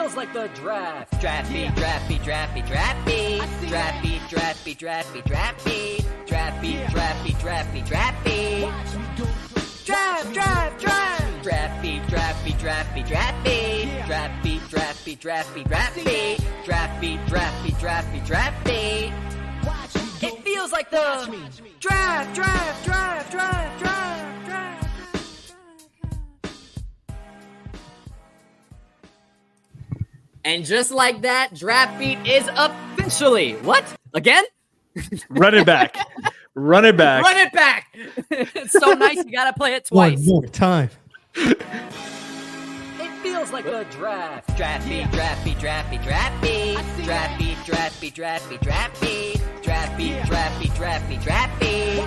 feels like the draft. DraftBeat, DraftBeat, DraftBeat, DraftBeat. DraftBeat, DraftBeat, DraftBeat, DraftBeat. DraftBeat, DraftBeat, DraftBeat, DraftBeat. Draft, draft, draft. DraftBeat, DraftBeat, DraftBeat, DraftBeat. DraftBeat, DraftBeat, DraftBeat, DraftBeat. DraftBeat, DraftBeat, DraftBeat, DraftBeat. It feels like the draft, draft, draft, draft, draft, draft. And just like that, DraftBeat is officially what? Again? Run it back. Run it back. Run it back. It's so nice. You got to play it twice. One more time. It feels like the draft. DraftBeat, DraftBeat, DraftBeat, DraftBeat. DraftBeat, DraftBeat, DraftBeat, DraftBeat. DraftBeat, DraftBeat, DraftBeat, DraftBeat.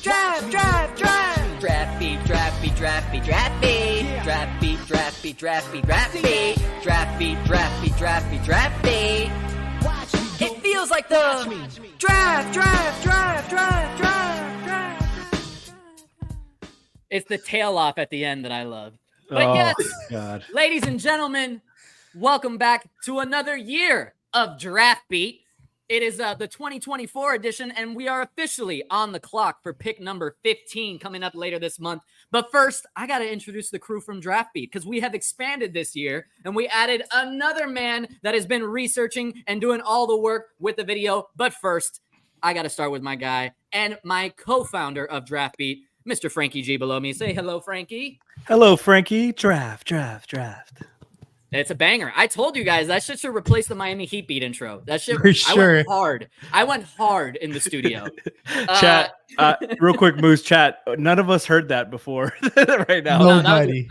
Draft, draft, draft. DraftBeat, DraftBeat, DraftBeat, DraftBeat. DraftBeat, DraftBeat, DraftBeat, DraftBeat. DraftBeat, DraftBeat, DraftBeat, DraftBeat. It feels like the draft, draft, draft, draft, draft, draft. It's the tail off at the end that I love. But yes, God. Ladies and gentlemen, welcome back to another year of DraftBeat. It is the 2024 edition, and we are officially on the clock for pick number 15 coming up later this month. But first, I got to introduce the crew from DraftBeat because we have expanded this year, and we added another man that has been researching and doing all the work with the video. But first, I got to start with my guy and my co-founder of DraftBeat, Mr. Franky G below me. Say hello, Franky. Hello, Franky. Draft. It's a banger. I told you guys that shit should replace the Miami Heat beat intro. That shit, For sure. I went hard in the studio. Chat, real quick, Moose chat. None of us heard that before right now. No. That was, Nobody.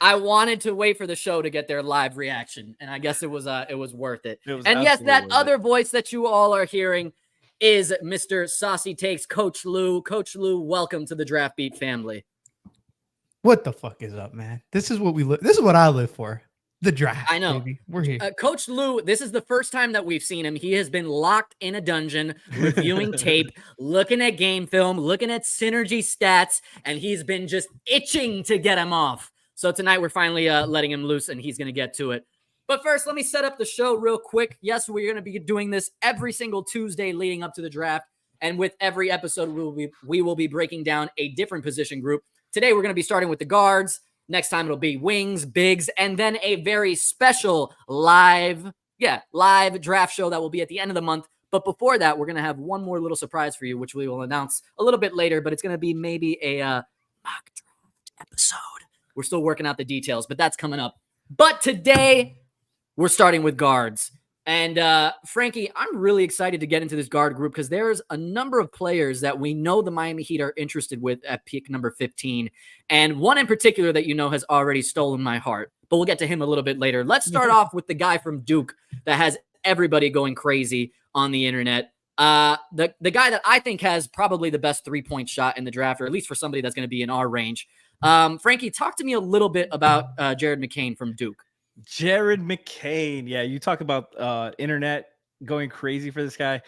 I wanted to wait for the show to get their live reaction, and I guess it was worth it. It was And yes, that absolutely worth other voice that you all are hearing is Mr. Saucy Takes, Coach Lou. Coach Lou, welcome to the DraftBeat family. What the fuck is up, man? This is what we live. This is what I live for. The draft. I know. Baby. We're here. Coach Lou, this is the first time that we've seen him. He has been locked in a dungeon, reviewing tape, looking at game film, looking at synergy stats, and he's been just itching to get him off. So tonight we're finally letting him loose, and he's going to get to it. But first, let me set up the show real quick. Yes, we're going to be doing this every single Tuesday leading up to the draft. And with every episode, we will be breaking down a different position group. Today, we're going to be starting with the guards. Next time, it'll be wings, bigs, and then a very special live draft show that will be at the end of the month. But before that, we're going to have one more little surprise for you, which we will announce a little bit later. But it's going to be maybe a mock draft episode. We're still working out the details, but that's coming up. But today, we're starting with guards. And Franky, I'm really excited to get into this guard group because there's a number of players that we know the Miami Heat are interested with at pick number 15. And one in particular that you know has already stolen my heart. But we'll get to him a little bit later. Let's start off with the guy from Duke that has everybody going crazy on the internet. The guy that I think has probably the best three-point shot in the draft, or at least for somebody that's going to be in our range. Franky, talk to me a little bit about Jared McCain from Duke. Jared McCain. Yeah, you talk about internet going crazy for this guy.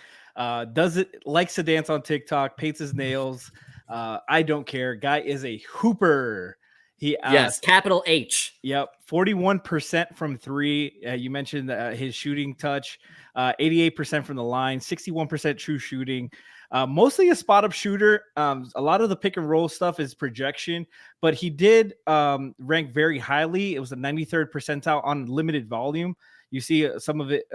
Likes to dance on TikTok, paints his nails. I don't care. Guy is a hooper. Yes, capital H. Yep, 41% from three. You mentioned his shooting touch, 88% from the line, 61% true shooting. Mostly a spot-up shooter. A lot of the pick and roll stuff is projection, but he did rank very highly. It was the 93rd percentile on limited volume. You see some of it,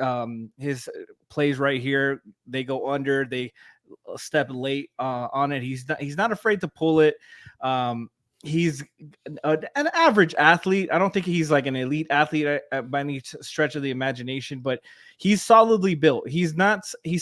his plays right here. They go under, they step late on it. He's not afraid to pull it. He's an average athlete. I don't think he's like an elite athlete by any stretch of the imagination, but he's solidly built. He's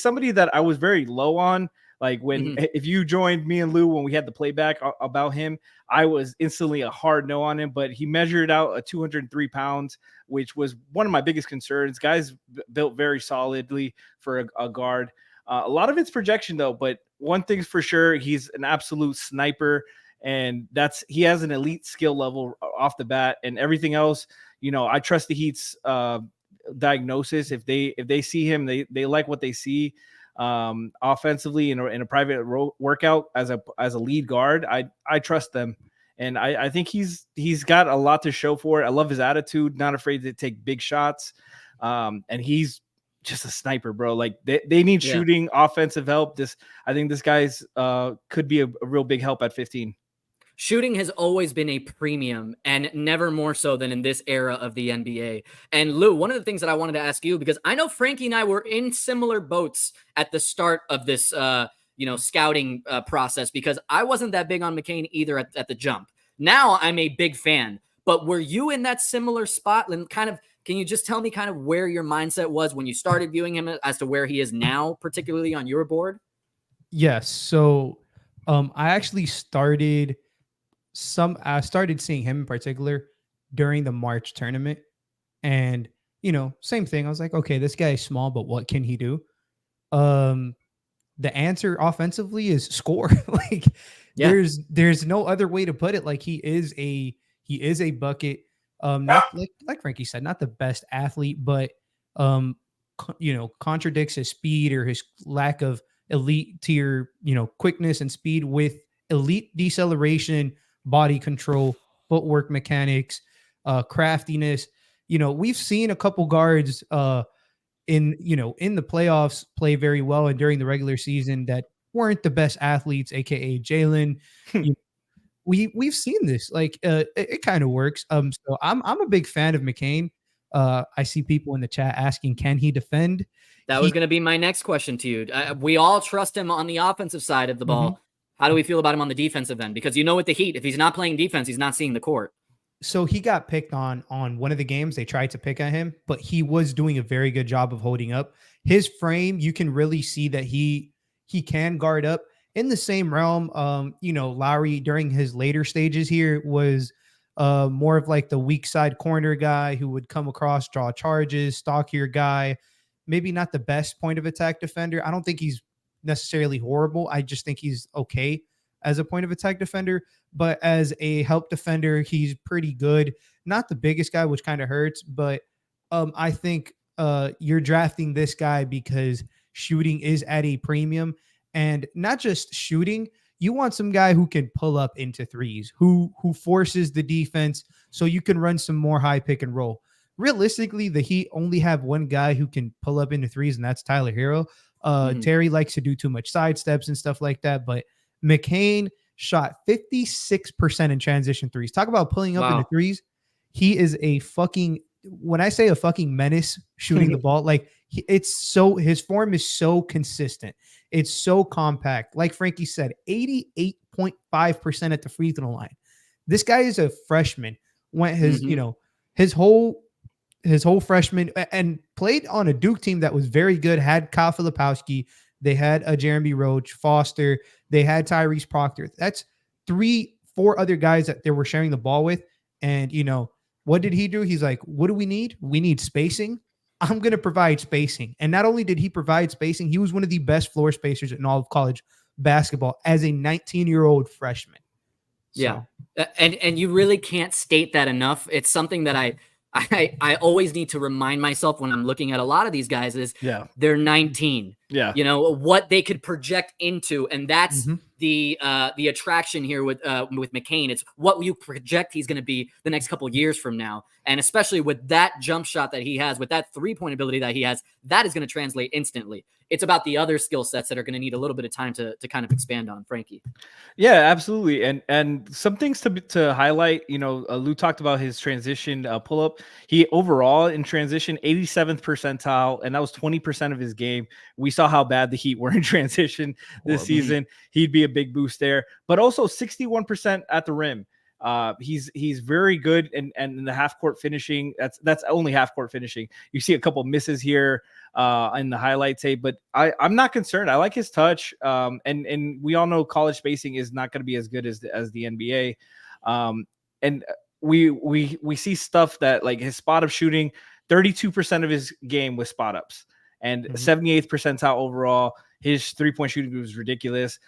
somebody that I was very low on. Like if you joined me and Lou when we had the playback about him, I was instantly a hard no on him, but he measured out a 203 pounds, which was one of my biggest concerns. Guys built very solidly for a guard. A lot of it's projection though, but one thing's for sure, he's an absolute sniper. And he has an elite skill level off the bat, and everything else, I trust the Heat's diagnosis. If they see him, they like what they see offensively in a private workout as a lead guard. I trust them, And I think he's got a lot to show for it. I love his attitude, not afraid to take big shots. And he's just a sniper, bro. Like they need shooting, offensive help. I think this guy's could be a real big help at 15. Shooting has always been a premium, and never more so than in this era of the NBA. And Lou, one of the things that I wanted to ask you, because I know Franky and I were in similar boats at the start of this scouting process, because I wasn't that big on McCain either at the jump. Now I'm a big fan. But were you in that similar spot? And kind of, can you just tell me kind of where your mindset was when you started viewing him as to where he is now, particularly on your board? Yes. So I actually started seeing him in particular during the March tournament. And, same thing. I was like, okay, this guy is small, but what can he do? The answer offensively is score. Like there's no other way to put it. Like he is a bucket. Not like Franky said, not the best athlete, but contradicts his speed or his lack of elite tier, quickness and speed with elite deceleration, body control, footwork mechanics, craftiness. We've seen a couple guards in the playoffs play very well and during the regular season that weren't the best athletes, aka Jalen. We've seen this. Like it kind of works. So I'm a big fan of McCain. I see people in the chat asking, can he defend? That was going to be my next question to you. We all trust him on the offensive side of the ball. Mm-hmm. How do we feel about him on the defensive end? Because with the Heat, if he's not playing defense, he's not seeing the court. So he got picked on one of the games. They tried to pick at him, but he was doing a very good job of holding up. His frame, you can really see that he can guard up. In the same realm, Lowry during his later stages here was more of like the weak side corner guy who would come across, draw charges, stockier guy, maybe not the best point of attack defender. I don't think he's necessarily horrible. I just think he's okay as a point of attack defender, but as a help defender, he's pretty good. Not the biggest guy, which kind of hurts, but I think you're drafting this guy because shooting is at a premium, and not just shooting. You want some guy who can pull up into threes, who forces the defense so you can run some more high pick and roll. Realistically, the Heat only have one guy who can pull up into threes, and that's Tyler Hero. Terry likes to do too much side steps and stuff like that, but McCain shot 56% in transition threes. Talk about pulling up into threes. He is when I say a fucking menace shooting the ball, like his form is so consistent. It's so compact. Like Franky said, 88.5% at the free throw line. This guy is a freshman. Went his whole freshman and played on a Duke team that was very good. Had Kyle Filipowski. They had a Jeremy Roach, Foster. They had Tyrese Proctor. That's 3-4 other guys that they were sharing the ball with. And, what did he do? He's like, what do we need? We need spacing. I'm going to provide spacing. And not only did he provide spacing, he was one of the best floor spacers in all of college basketball as a 19-year-old freshman. Yeah. So. And you really can't state that enough. It's something that I always need to remind myself when I'm looking at a lot of these guys is they're 19. Yeah. What they could project into. And that's the attraction here with McCain. It's what you project he's going to be the next couple of years from now. And especially with that jump shot that he has, with that 3-point ability that he has, that is going to translate instantly. It's about the other skill sets that are going to need a little bit of time to kind of expand on, Franky. Yeah, absolutely. And some things to highlight, Lou talked about his transition pull-up. He overall in transition, 87th percentile, and that was 20% of his game. We saw how bad the Heat were in transition this season. He'd be a big boost there, but also 61% at the rim. He's very good and in the half court finishing. That's only half court finishing. You see a couple misses here in the highlight tape, but I'm not concerned. I like his touch. And we all know college spacing is not going to be as good as the NBA. And we see stuff that like his spot up shooting, 32% of his game was spot ups and 78th percentile overall. His 3-point shooting was ridiculous.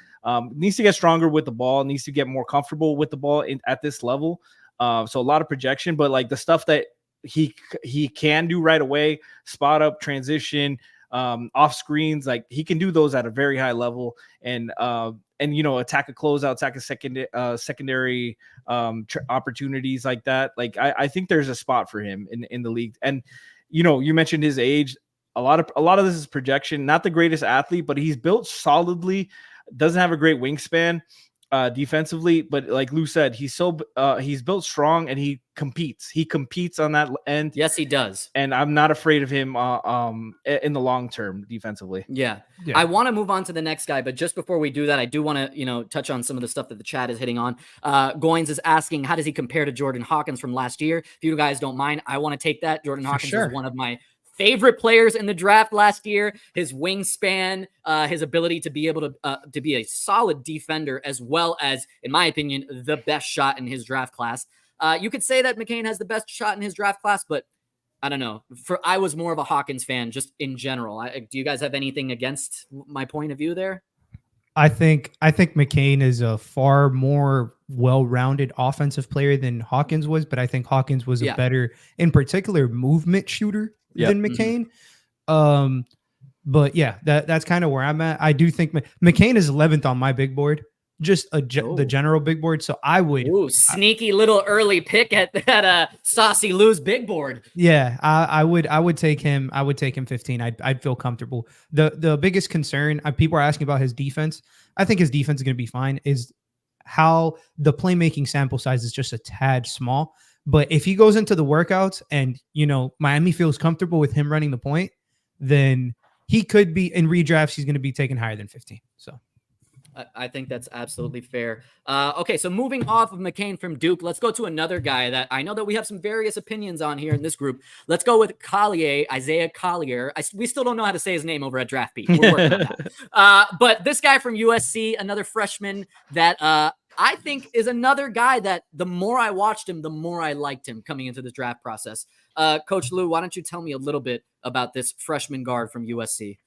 Needs to get stronger with the ball, needs to get more comfortable with the ball at this level. So a lot of projection, but like the stuff that he can do right away, spot up, transition, off screens, like he can do those at a very high level. And and attack a closeout, attack a secondary opportunities like that. Like I think there's a spot for him in the league. And you mentioned his age. A lot of this is projection. Not the greatest athlete, but he's built solidly. Doesn't have a great wingspan defensively, but like Lou said, he's built strong and he competes on that end. Yes, he does. And I'm not afraid of him in the long term defensively. Yeah. I want to move on to the next guy, but just before we do that, I do want to touch on some of the stuff that the chat is hitting on. Goins is asking, how does he compare to Jordan Hawkins from last year? If you guys don't mind, I want to take that. Jordan Hawkins is one of my favorite players in the draft last year. His wingspan, his ability to be able to be a solid defender, as well as, in my opinion, the best shot in his draft class. You could say that McCain has the best shot in his draft class, but I don't know. I was more of a Hawkins fan just in general. Do you guys have anything against my point of view there? I think McCain is a far more well-rounded offensive player than Hawkins was, but I think Hawkins was a better, in particular, movement shooter than McCain. But yeah, that's kind of where I'm at. I do think McCain is 11th on my big board, just the general big board. So I would sneaky little early pick at Saucy Lou's big board. Yeah, I would take him. I would take him 15. I'd feel comfortable. The biggest concern, people are asking about his defense. I think his defense is going to be fine. Is how the playmaking sample size is just a tad small. But if he goes into the workouts and, Miami feels comfortable with him running the point, then he could be in redrafts. He's going to be taken higher than 15. So I think that's absolutely fair. Okay, so moving off of McCain from Duke, let's go to another guy that I know that we have some various opinions on here in this group. Let's go with Collier, Isaiah Collier. We still don't know how to say his name over at DraftBeat. We're working on that. But this guy from USC, another freshman that I think is another guy that the more I watched him, the more I liked him coming into the draft process. Coach Lou, why don't you tell me a little bit about this freshman guard from USC?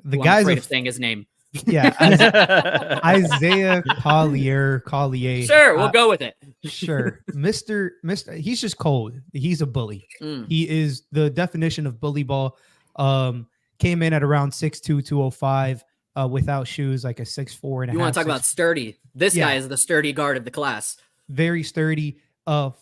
The guy's afraid of saying his name. Yeah, Isaiah Collier. Sure, we'll go with it. Sure, Mr. He's just cold. He's a bully. He is the definition of bully ball. Came in at around 6'2", 205. Without shoes, like a 6'4" and a half. You want to talk about sturdy? This guy is the sturdy guard of the class. Very sturdy.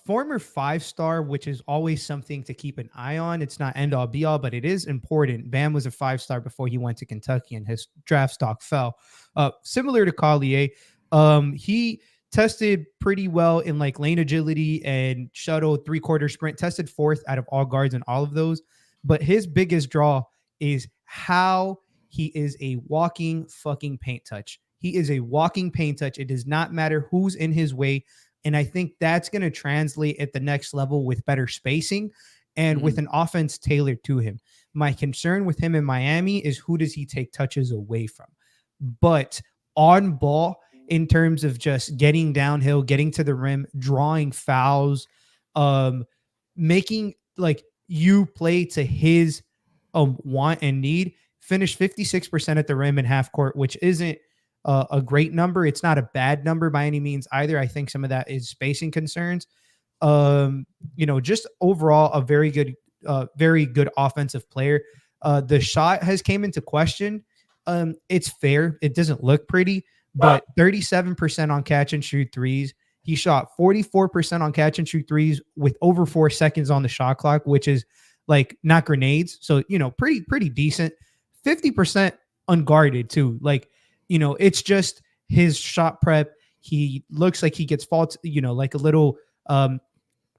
Former 5-star, which is always something to keep an eye on. It's not end all be all, but it is important. Bam was a 5-star before he went to Kentucky, and his draft stock fell. Similar to Collier, he tested pretty well in like lane agility and shuttle 3/4 sprint. Tested 4th out of all guards in all of those. But his biggest draw is how he is a walking fucking paint touch. He is a walking paint touch. It does not matter who's in his way. And I think that's going to translate at the next level with better spacing and with an offense tailored to him. My concern with him in Miami is who does he take touches away from? But on ball, in terms of just getting downhill, getting to the rim, drawing fouls, making like you play to his want and need, finished 56% at the rim in half court, which isn't a great number. It's not a bad number by any means either. I think some of that is spacing concerns. Just overall a very good offensive player. The shot has came into question. It's fair. It doesn't look pretty, but 37% on catch and shoot threes. He shot 44% on catch and shoot threes with over 4 seconds on the shot clock, which is like not grenades. So, pretty decent. 50% unguarded too. Like, it's just his shot prep. He looks like he gets faults, like a little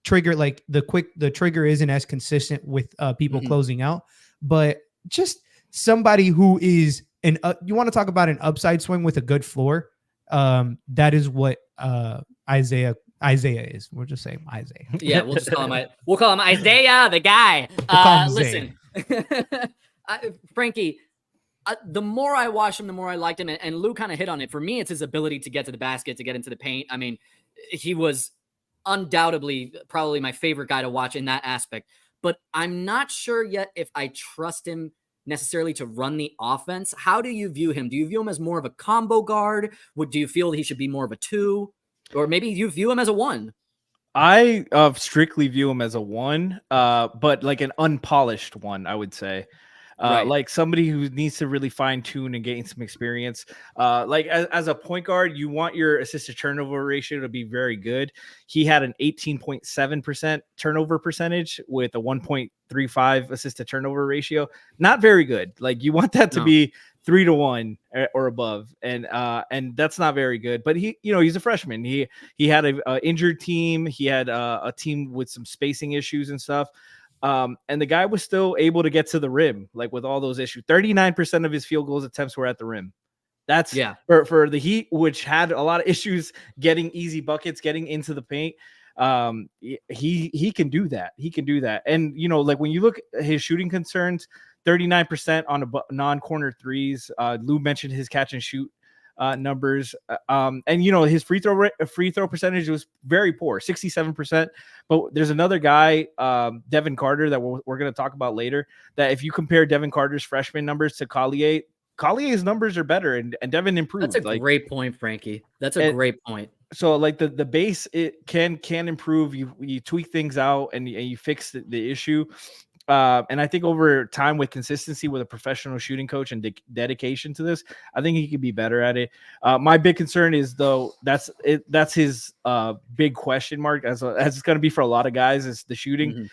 trigger, like the trigger isn't as consistent with people closing out, but just somebody who is you want to talk about an upside swing with a good floor. That is what Isaiah is. We'll just say Isaiah. Yeah, we'll just call him Isaiah, the guy. Listen, Franky, the more I watched him, the more I liked him. And Lou kind of hit on it. For me, it's his ability to get to the basket, to get into the paint. I mean, he was undoubtedly probably my favorite guy to watch in that aspect. But I'm not sure yet if I trust him necessarily to run the offense. How do you view him? Do you view him as more of a combo guard? Do you feel he should be more of a 2? Or maybe you view him as a 1? I strictly view him as a 1, but like an unpolished 1, I would say. like somebody who needs to really fine tune and gain some experience. Like as a point guard, you want your assist to turnover ratio to be very good. He had an 18.7% turnover percentage with a 1.35 assist to turnover ratio. Not very good. Like you want that to be 3-1 or above, and that's not very good. But he's a freshman. He had a injured team. He had a team with some spacing issues and stuff. And the guy was still able to get to the rim, like with all those issues. 39% of his field goals attempts were at the rim. That's for the Heat, which had a lot of issues getting easy buckets, getting into the paint. He can do that. He can do that. And like when you look at his shooting concerns, 39% on non-corner threes. Lou mentioned his catch and shoot numbers. And his free throw percentage was very poor, 67%. But there's another guy, Devin Carter, that we're going to talk about later, that if you compare Devin Carter's freshman numbers to Collier's numbers are better, and Devin improved. That's a great point, Franky. That's a great point. So like the base, it can improve. You tweak things out and you fix the issue. And I think over time with consistency with a professional shooting coach and dedication to this, I think he could be better at it. My big concern is though, that's his big question mark as it's going to be for a lot of guys, is the shooting,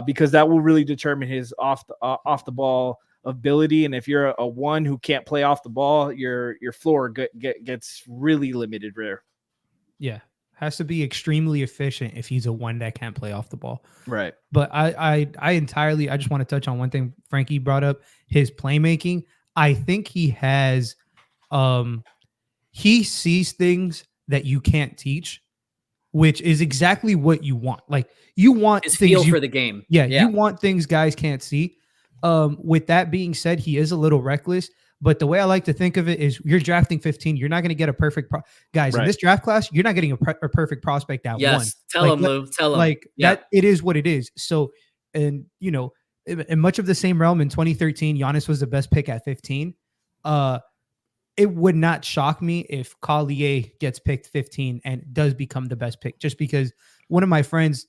because that will really determine his off the ball ability. And if you're a one who can't play off the ball, your floor gets really limited there. Yeah. Has to be extremely efficient if he's a one that can't play off the ball. Right. But I just want to touch on one thing Franky brought up, his playmaking. I think he has, he sees things that you can't teach, which is exactly what you want. Like you want his feel for the game. Yeah. You want things guys can't see. With that being said, he is a little reckless. But the way I like to think of it is you're drafting 15. You're not going to get a perfect guys in this draft class. You're not getting a perfect prospect at one. Tell him, Lou. Tell him. Like that, it is what it is. So, and in much of the same realm, in 2013, Giannis was the best pick at 15. It would not shock me if Collier gets picked 15 and does become the best pick. Just because one of my friends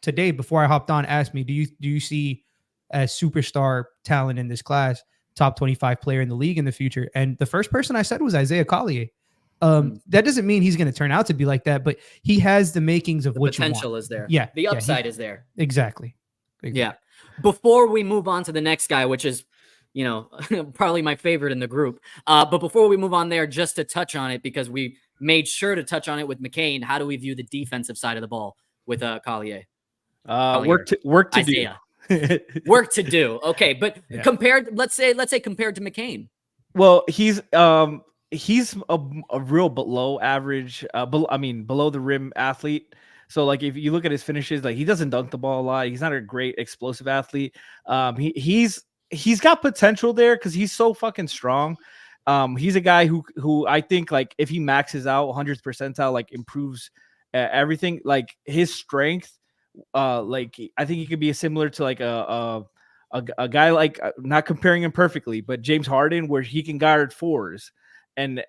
today, before I hopped on, asked me, "Do you see a superstar talent in this class?" Top 25 player in the league in the future. And the first person I said was Isaiah Collier. That doesn't mean he's going to turn out to be like that, but he has the makings of what you want. Potential is there. Yeah. The upside is there. Exactly. Yeah. Before we move on to the next guy, which is, probably my favorite in the group. But before we move on there, just to touch on it, because we made sure to touch on it with McCain, how do we view the defensive side of the ball with Collier? Work to do. Work to do. Okay, but compared, let's say compared to McCain. Well, he's a real below average, below the rim athlete. So like if you look at his finishes, like he doesn't dunk the ball a lot. He's not a great explosive athlete. He's got potential there because he's so fucking strong. He's a guy who I think like if he maxes out 100th percentile, like improves everything. Like his strength. Like I think he could be similar to like a guy, like not comparing him perfectly, but James Harden, where he can guard fours and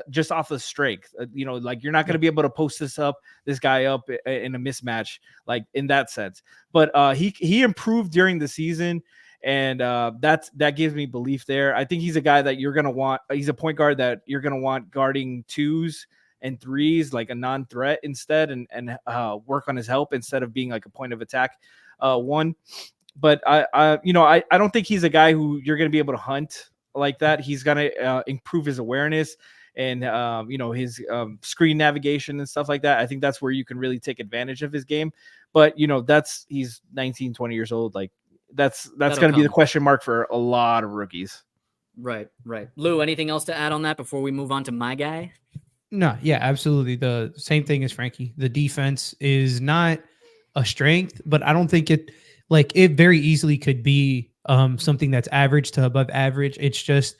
just off of strength, like you're not going to be able to post this guy up in a mismatch, like in that sense. But he improved during the season, and that gives me belief there. I think he's a guy that you're going to want. He's a point guard that you're going to want guarding twos and threes, like a non-threat instead, and work on his help instead of being like a point of attack one. But I don't think he's a guy who you're going to be able to hunt like that. He's going to improve his awareness and his screen navigation and stuff like that. I think that's where you can really take advantage of his game. But he's 19, 20 years old. Like that's going to be the question mark for a lot of rookies. Right. Lou, anything else to add on that before we move on to my guy? No, yeah, absolutely. The same thing as Franky. The defense is not a strength, but I don't think it very easily could be something that's average to above average. It's just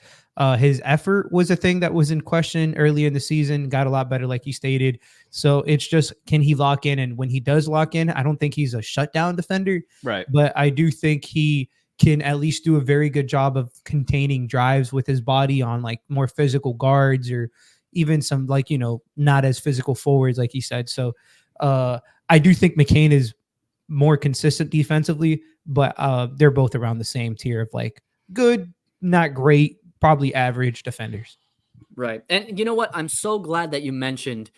his effort was a thing that was in question early in the season, got a lot better, like you stated. So it's just, can he lock in? And when he does lock in, I don't think he's a shutdown defender. Right. But I do think he can at least do a very good job of containing drives with his body on like more physical guards or even some not as physical forwards, like he said. So I do think McCain is more consistent defensively, but they're both around the same tier of like good, not great, probably average defenders. Right. And you know what? I'm so glad that you mentioned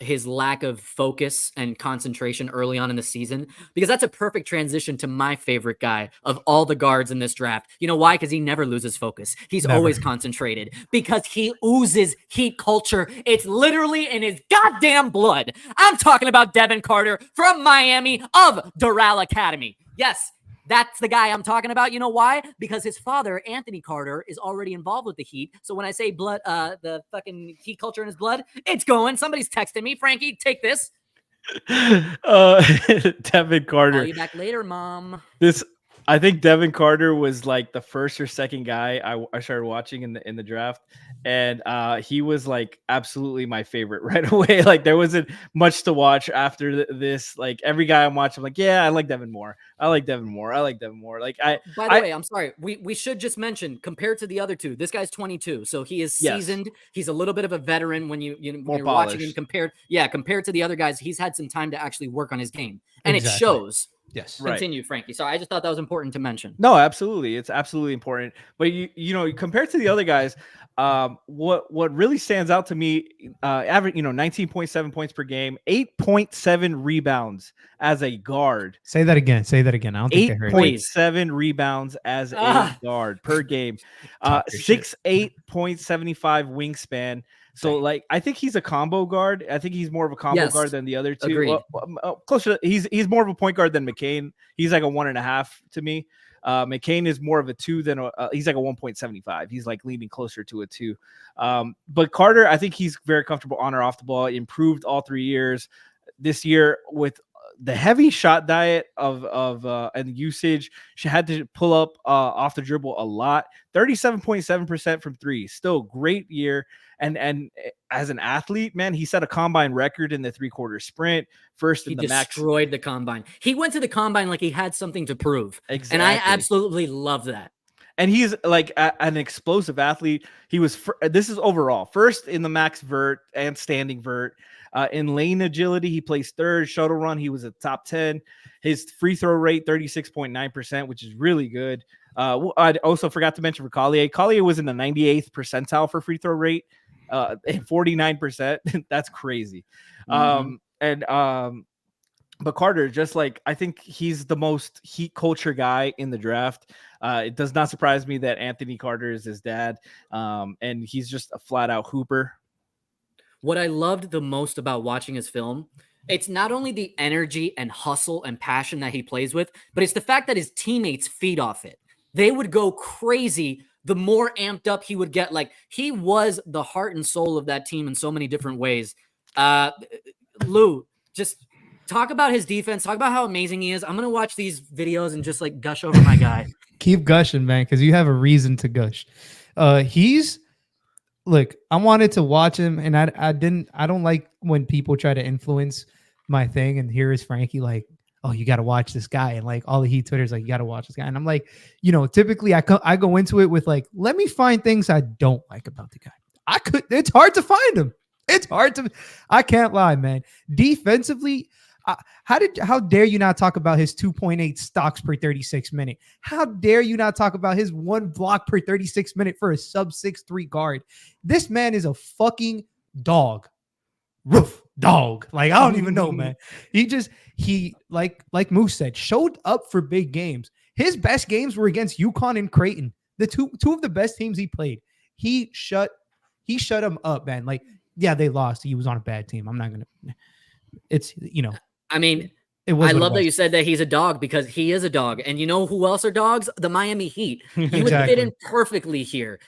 his lack of focus and concentration early on in the season, because that's a perfect transition to my favorite guy of all the guards in this draft. You know why? Because he never loses focus. He's Never. always concentrated because he oozes Heat culture. It's literally in his goddamn blood. I'm talking about Devin Carter from Miami of Doral Academy. Yes. That's the guy I'm talking about. You know why? Because his father, Anthony Carter, is already involved with the Heat. So when I say blood, the fucking Heat culture in his blood, it's going. Somebody's texting me. Frankie, take this. Devin Carter. Call you back later, Mom. I think Devin Carter was like the first or second guy I started watching in the draft, and he was like absolutely my favorite right away. Like there wasn't much to watch after this. Like every guy I'm watching, I'm like, yeah, I like Devin more. I like Devin more. I like Devin more. Like By the way, I'm sorry. We should just mention, compared to the other two, this guy's 22, so he is seasoned. Yes. He's a little bit of a veteran when you're watching him compared to the other guys. He's had some time to actually work on his game, and it shows. Yes. Continue, Frankie. Sorry, I just thought that was important to mention. No, absolutely. It's absolutely important. But you know, compared to the other guys, what really stands out to me, average, 19.7 points per game, 8.7 rebounds as a guard. Say that again. I don't think I heard. 8.7 rebounds as a guard per game. 6'8", 0.75 wingspan. So, like, I think he's a combo guard. I think he's more of a combo guard than the other two. Agreed. Closer. He's more of a point guard than McCain. He's like a 1.5 to me. McCain is more of a 2 than he's like a 1.75. He's like leaning closer to a 2. But Carter, I think he's very comfortable on or off the ball. Improved all 3 years. This year with the heavy shot diet and usage, she had to pull up off the dribble a lot. 37.7% from 3. Still great year. And as an athlete, man, he set a combine record in the 3-quarter sprint. First in the max. He destroyed the combine. He went to the combine like he had something to prove. Exactly. And I absolutely love that. And he's like an explosive athlete. He was, this is overall, first in the max vert and standing vert. In lane agility, he placed 3rd. Shuttle run, he was a top 10. His free throw rate, 36.9%, which is really good. I also forgot to mention for Collier. Collier was in the 98th percentile for free throw rate, and 49%. That's crazy. Mm-hmm. But Carter, just like, I think he's the most Heat culture guy in the draft. It does not surprise me that Anthony Carter is his dad, and he's just a flat out hooper. What I loved the most about watching his film, it's not only the energy and hustle and passion that he plays with, but it's the fact that his teammates feed off it. They would go crazy the more amped up he would get. Like, he was the heart and soul of that team in so many different ways. Lou, just talk about his defense. Talk about how amazing he is. I'm going to watch these videos and just like gush over my guy. Keep gushing, man, because you have a reason to gush. Look, I wanted to watch him, and I don't like when people try to influence my thing. And here is Frankie like, oh, you got to watch this guy. And like all the Heat Twitter's like, you got to watch this guy. And I'm like, typically I go into it with like, let me find things I don't like about the guy. It's hard to find him. I can't lie, man. Defensively, how dare you not talk about his 2.8 stocks per 36 minute? How dare you not talk about his 1 block per 36 minute for a sub 6'3" guard? This man is a fucking dog. Roof dog. Like, I don't even know, man. He like Moose said, showed up for big games. His best games were against UConn and Creighton, the two of the best teams he played. He shut him up, man. Like, yeah, they lost. He was on a bad team. I'm not gonna. It's I mean, I love that you said that he's a dog, because he is a dog. And you know who else are dogs? The Miami Heat. He would fit in perfectly here.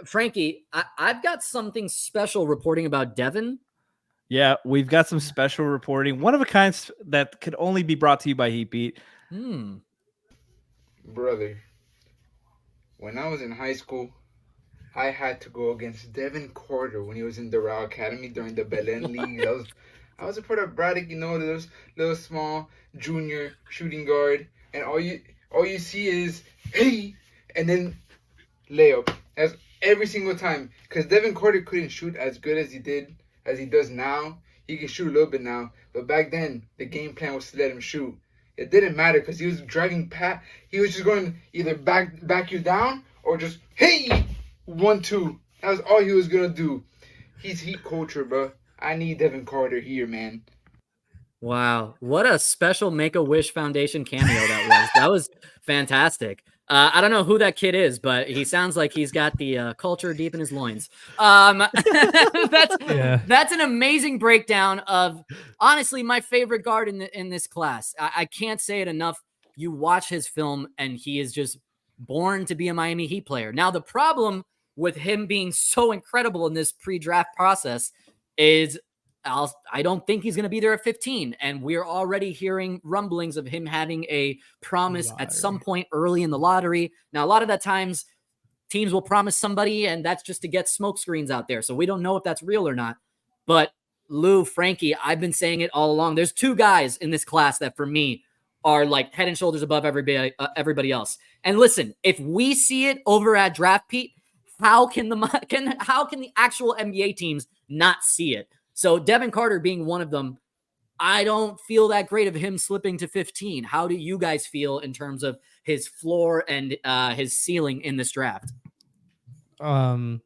Frankie, I've got something special reporting about Devin. Yeah, we've got some special reporting. One of a kind that could only be brought to you by Heatbeat. Brother, when I was in high school, I had to go against Devin Carter when he was in Doral Academy during the Belen League. I was a part of Braddock, those little small junior shooting guard, and all you see is hey, and then layup. That's every single time, because Devin Carter couldn't shoot as good as he does now. he can shoot a little bit now. But back then, the game plan was to let him shoot. It didn't matter because he was driving past. He was just going to either back you down or just, hey, 1-2. That was all he was going to do. He's heat culture, bro. I need Devin Carter here, man. Wow. What a special Make-A-Wish Foundation cameo that was. That was fantastic. I don't know who that kid is, but he sounds like he's got the culture deep in his loins. That's an amazing breakdown of, honestly, my favorite guard in this class. I can't say it enough. You watch his film, and he is just born to be a Miami Heat player. Now, the problem with him being so incredible in this pre-draft process is I don't think he's going to be there at 15. And we're already hearing rumblings of him having a promise at some point early in the lottery. Now, a lot of that times teams will promise somebody, and that's just to get smoke screens out there. So we don't know if that's real or not. But Lou, Franky, I've been saying it all along. There's two guys in this class that for me are like head and shoulders above everybody else. And listen, if we see it over at DraftBeat, how can the actual NBA teams not see it? So Devin Carter being one of them, I don't feel that great of him slipping to 15. How do you guys feel in terms of his floor and his ceiling in this draft? I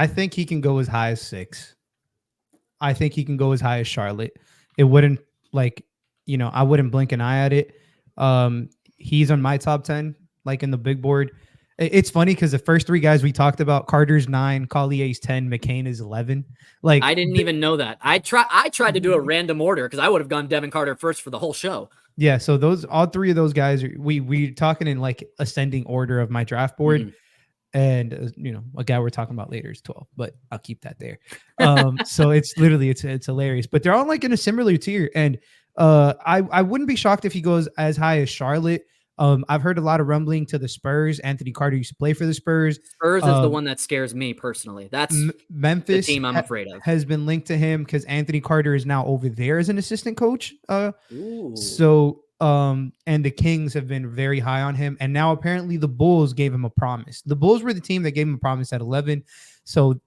think he can go as high as 6. I think he can go as high as Charlotte. It wouldn't I wouldn't blink an eye at it. He's on my top 10, like in the big board. It's funny because the first 3 guys we talked about, Carter's 9, Collier's 10, McCain is 11. Like, I didn't even know that. I tried to do a random order because I would have gone Devin Carter first for the whole show. Yeah, so all 3 of those guys we talking in like ascending order of my draft board. Mm-hmm. And a guy we're talking about later is 12, but I'll keep that there. So it's literally it's hilarious, but they're all like in a similar tier. And I wouldn't be shocked if he goes as high as Charlotte. I've heard a lot of rumbling to the Spurs. Anthony Carter used to play for the Spurs. Spurs is the one that scares me personally. That's Memphis, the team I'm afraid of. Has been linked to him because Anthony Carter is now over there as an assistant coach. So and the Kings have been very high on him. And now apparently the Bulls gave him a promise. The Bulls were the team that gave him a promise at 11. So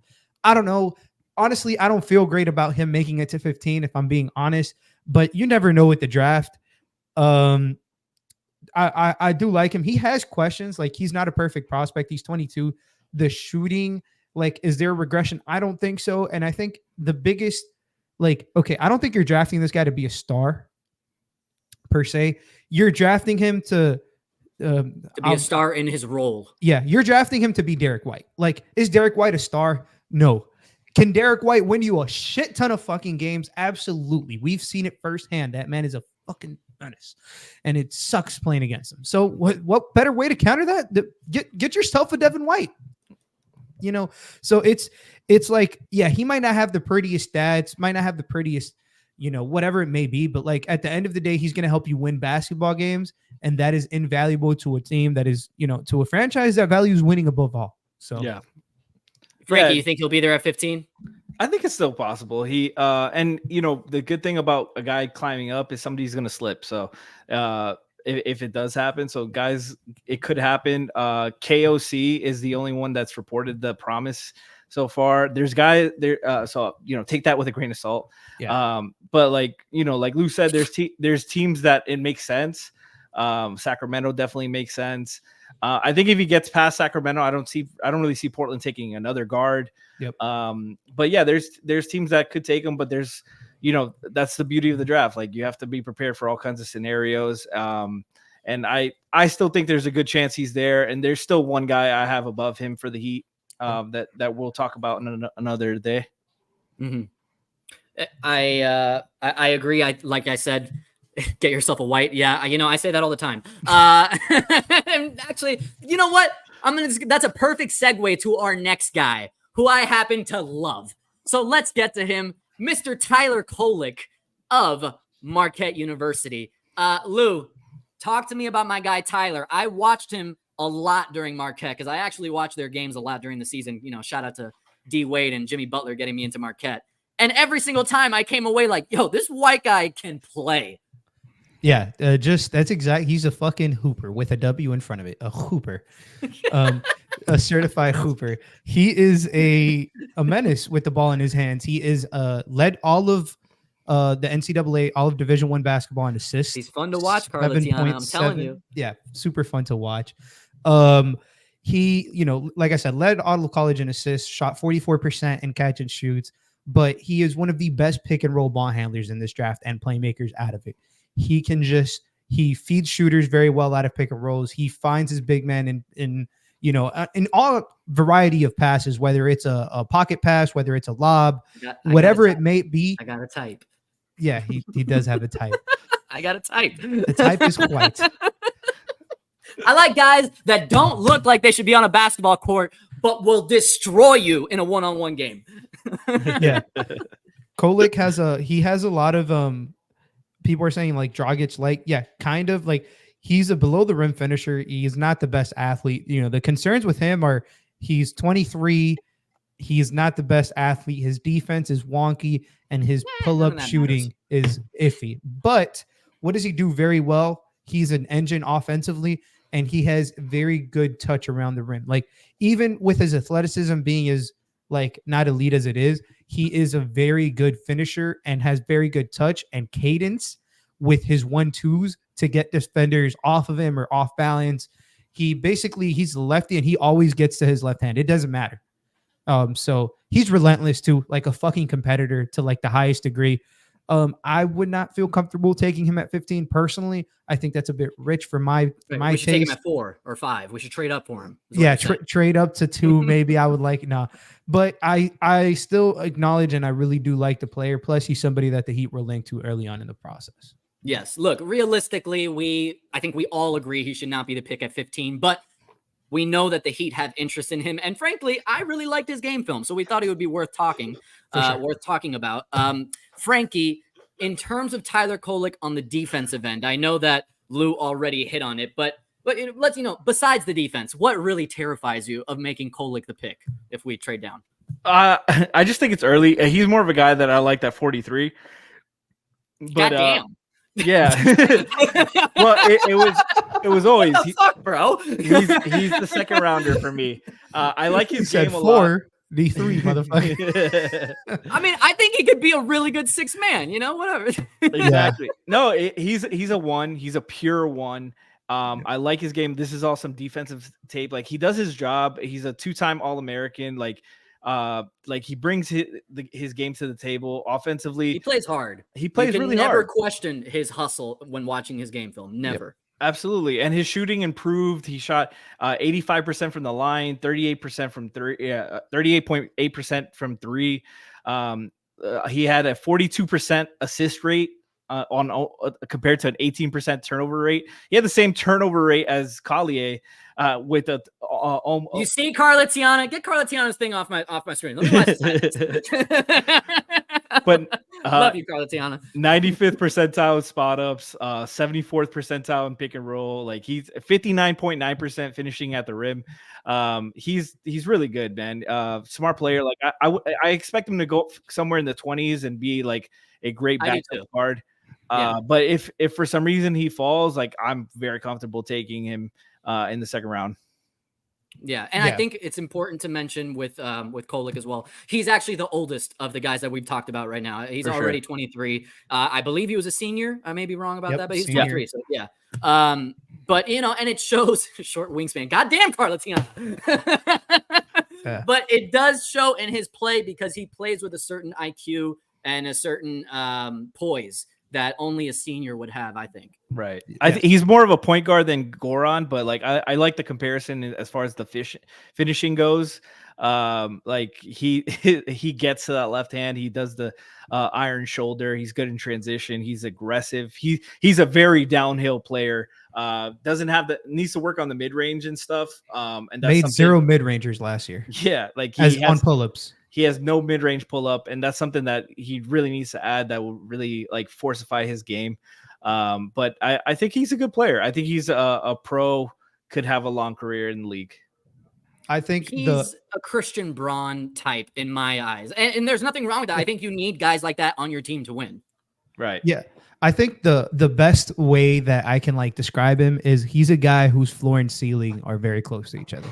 I don't know. Honestly, I don't feel great about him making it to 15, if I'm being honest. But you never know with the draft. I do like him. He has questions. Like, he's not a perfect prospect. He's 22. The shooting, like, is there a regression? I don't think so. And I think the biggest, I don't think you're drafting this guy to be a star per se. You're drafting him to be a star in his role. Yeah, you're drafting him to be Derek White. Like, is Derek White a star? No. Can Derek White win you a shit ton of fucking games? Absolutely. We've seen it firsthand. That man is a fucking menace, and it sucks playing against him. So what better way to counter that? Get yourself a Devin White. So it's like, yeah, he might not have the prettiest stats, might not have the prettiest, whatever it may be, but like at the end of the day, he's going to help you win basketball games, and that is invaluable to a team that is, to a franchise that values winning above all. So yeah. Franky, you think he'll be there at 15? I think it's still possible. He and the good thing about a guy climbing up is somebody's going to slip. So if it does happen, so guys, it could happen. KOC is the only one that's reported the promise so far. There's guys there, so take that with a grain of salt. Yeah. But like Lou said, there's teams that it makes sense. Sacramento definitely makes sense. I think if he gets past Sacramento, I don't really see Portland taking another guard. Yep. But yeah, there's teams that could take him, but there's, that's the beauty of the draft. Like, you have to be prepared for all kinds of scenarios. And I still think there's a good chance he's there. And there's still one guy I have above him for the Heat, that we'll talk about in another day. Mm-hmm. I agree. Like I said, get yourself a White. Yeah. I say that all the time. And actually, you know what? That's a perfect segue to our next guy, who I happen to love. So let's get to him, Mr. Tyler Kolek of Marquette University. Lou, talk to me about my guy, Tyler. I watched him a lot during Marquette because I actually watched their games a lot during the season. Shout out to D Wade and Jimmy Butler getting me into Marquette. And every single time I came away like, yo, this white guy can play. Yeah, just that's exact. He's a fucking hooper with a W in front of it. A hooper, a certified hooper. He is a menace with the ball in his hands. He is led all of the NCAA, all of Division I basketball in assists. He's fun to watch, Carletiana. I'm telling you. Yeah, super fun to watch. He, like I said, led all of college in assists, shot 44% in catch and shoots, but he is one of the best pick and roll ball handlers in this draft and playmakers out of it. He feeds shooters very well out of pick and rolls. He finds his big man in all variety of passes, whether it's a pocket pass, whether it's a lob, whatever it may be. I got a type. Yeah, he does have a type. I got a type. The type is white. I like guys that don't look like they should be on a basketball court, but will destroy you in a one-on-one game. Yeah. Kolek has a lot of people are saying like Dragic, kind of like he's a below the rim finisher. He's not the best athlete. The concerns with him are he's 23. He's not the best athlete. His defense is wonky and his pull-up shooting is iffy. But what does he do very well? He's an engine offensively, and he has very good touch around the rim. Like even with his athleticism being as like not elite as it is, he is a very good finisher and has very good touch and cadence with his 1-2s to get defenders off of him or off balance. He's the lefty and he always gets to his left hand. It doesn't matter. So he's relentless too, like a fucking competitor to like the highest degree. I would not feel comfortable taking him at 15 personally. I think that's a bit rich for my we should take him at 4 or 5. We should trade up for him. Yeah, trade up to 2. Maybe I would like but I still acknowledge and I really do like the player. Plus, he's somebody that the Heat were linked to early on in the process. Yes, look, realistically, I think we all agree he should not be the pick at 15, but we know that the Heat have interest in him, and frankly, I really liked his game film, so we thought it would be worth talking about. Franky, in terms of Tyler Kolek on the defensive end, I know that Lou already hit on it, but let's besides the defense, what really terrifies you of making Kolek the pick if we trade down? I just think it's early. He's more of a guy that I like at 43. But, goddamn. Yeah. Well, it was always fuck, bro. He's the second rounder for me. I like his game a lot. D3, motherfucker. I mean, I think he could be a really good 6 man, whatever. Exactly. No, he's a 1. He's a pure 1. I like his game. This is all some defensive tape. Like he does his job. He's a 2-time All-American. Like he brings his game to the table offensively. He plays hard. He plays really hard. Never question his hustle when watching his game film. Never. Yep. Absolutely. And his shooting improved. He shot 85% from the line, 38% from 3, 38.8% from 3. He had a 42% assist rate compared to an 18% turnover rate. He had the same turnover rate as Collier with a you see Carletiana? Get Carletiana's thing off my screen. Let me watch this. But love you, Carletiana. 95th percentile spot ups, 74th percentile in pick and roll. Like he's 59.9% finishing at the rim. He's really good, man. Smart player. Like I expect him to go somewhere in the 20s and be like a great backup guard. But if for some reason he falls, like I'm very comfortable taking him in the second round. Yeah, and I think it's important to mention with Kolek as well. He's actually the oldest of the guys that we've talked about right now. He's already 23. I believe he was a senior. I may be wrong about that, but he's 23. So yeah. But and it shows short wingspan. Goddamn, Carletiana. But it does show in his play because he plays with a certain IQ and a certain poise that only a senior would have, I think. Right. He's more of a point guard than Goran, but like I like the comparison as far as the finishing goes. Like he gets to that left hand. He does the iron shoulder. He's good in transition. He's aggressive. He's a very downhill player. Needs to work on the mid range and stuff. And that's made 0 mid rangers last year. Yeah, like on pull-ups. He has no mid-range pull-up, and that's something that he really needs to add that will really like fortify his game. But I think he's a good player. I think he's a pro, could have a long career in the league. I think he's a Christian Braun type in my eyes. And there's nothing wrong with that. I think you need guys like that on your team to win. Right. Yeah. I think the best way that I can like describe him is he's a guy whose floor and ceiling are very close to each other.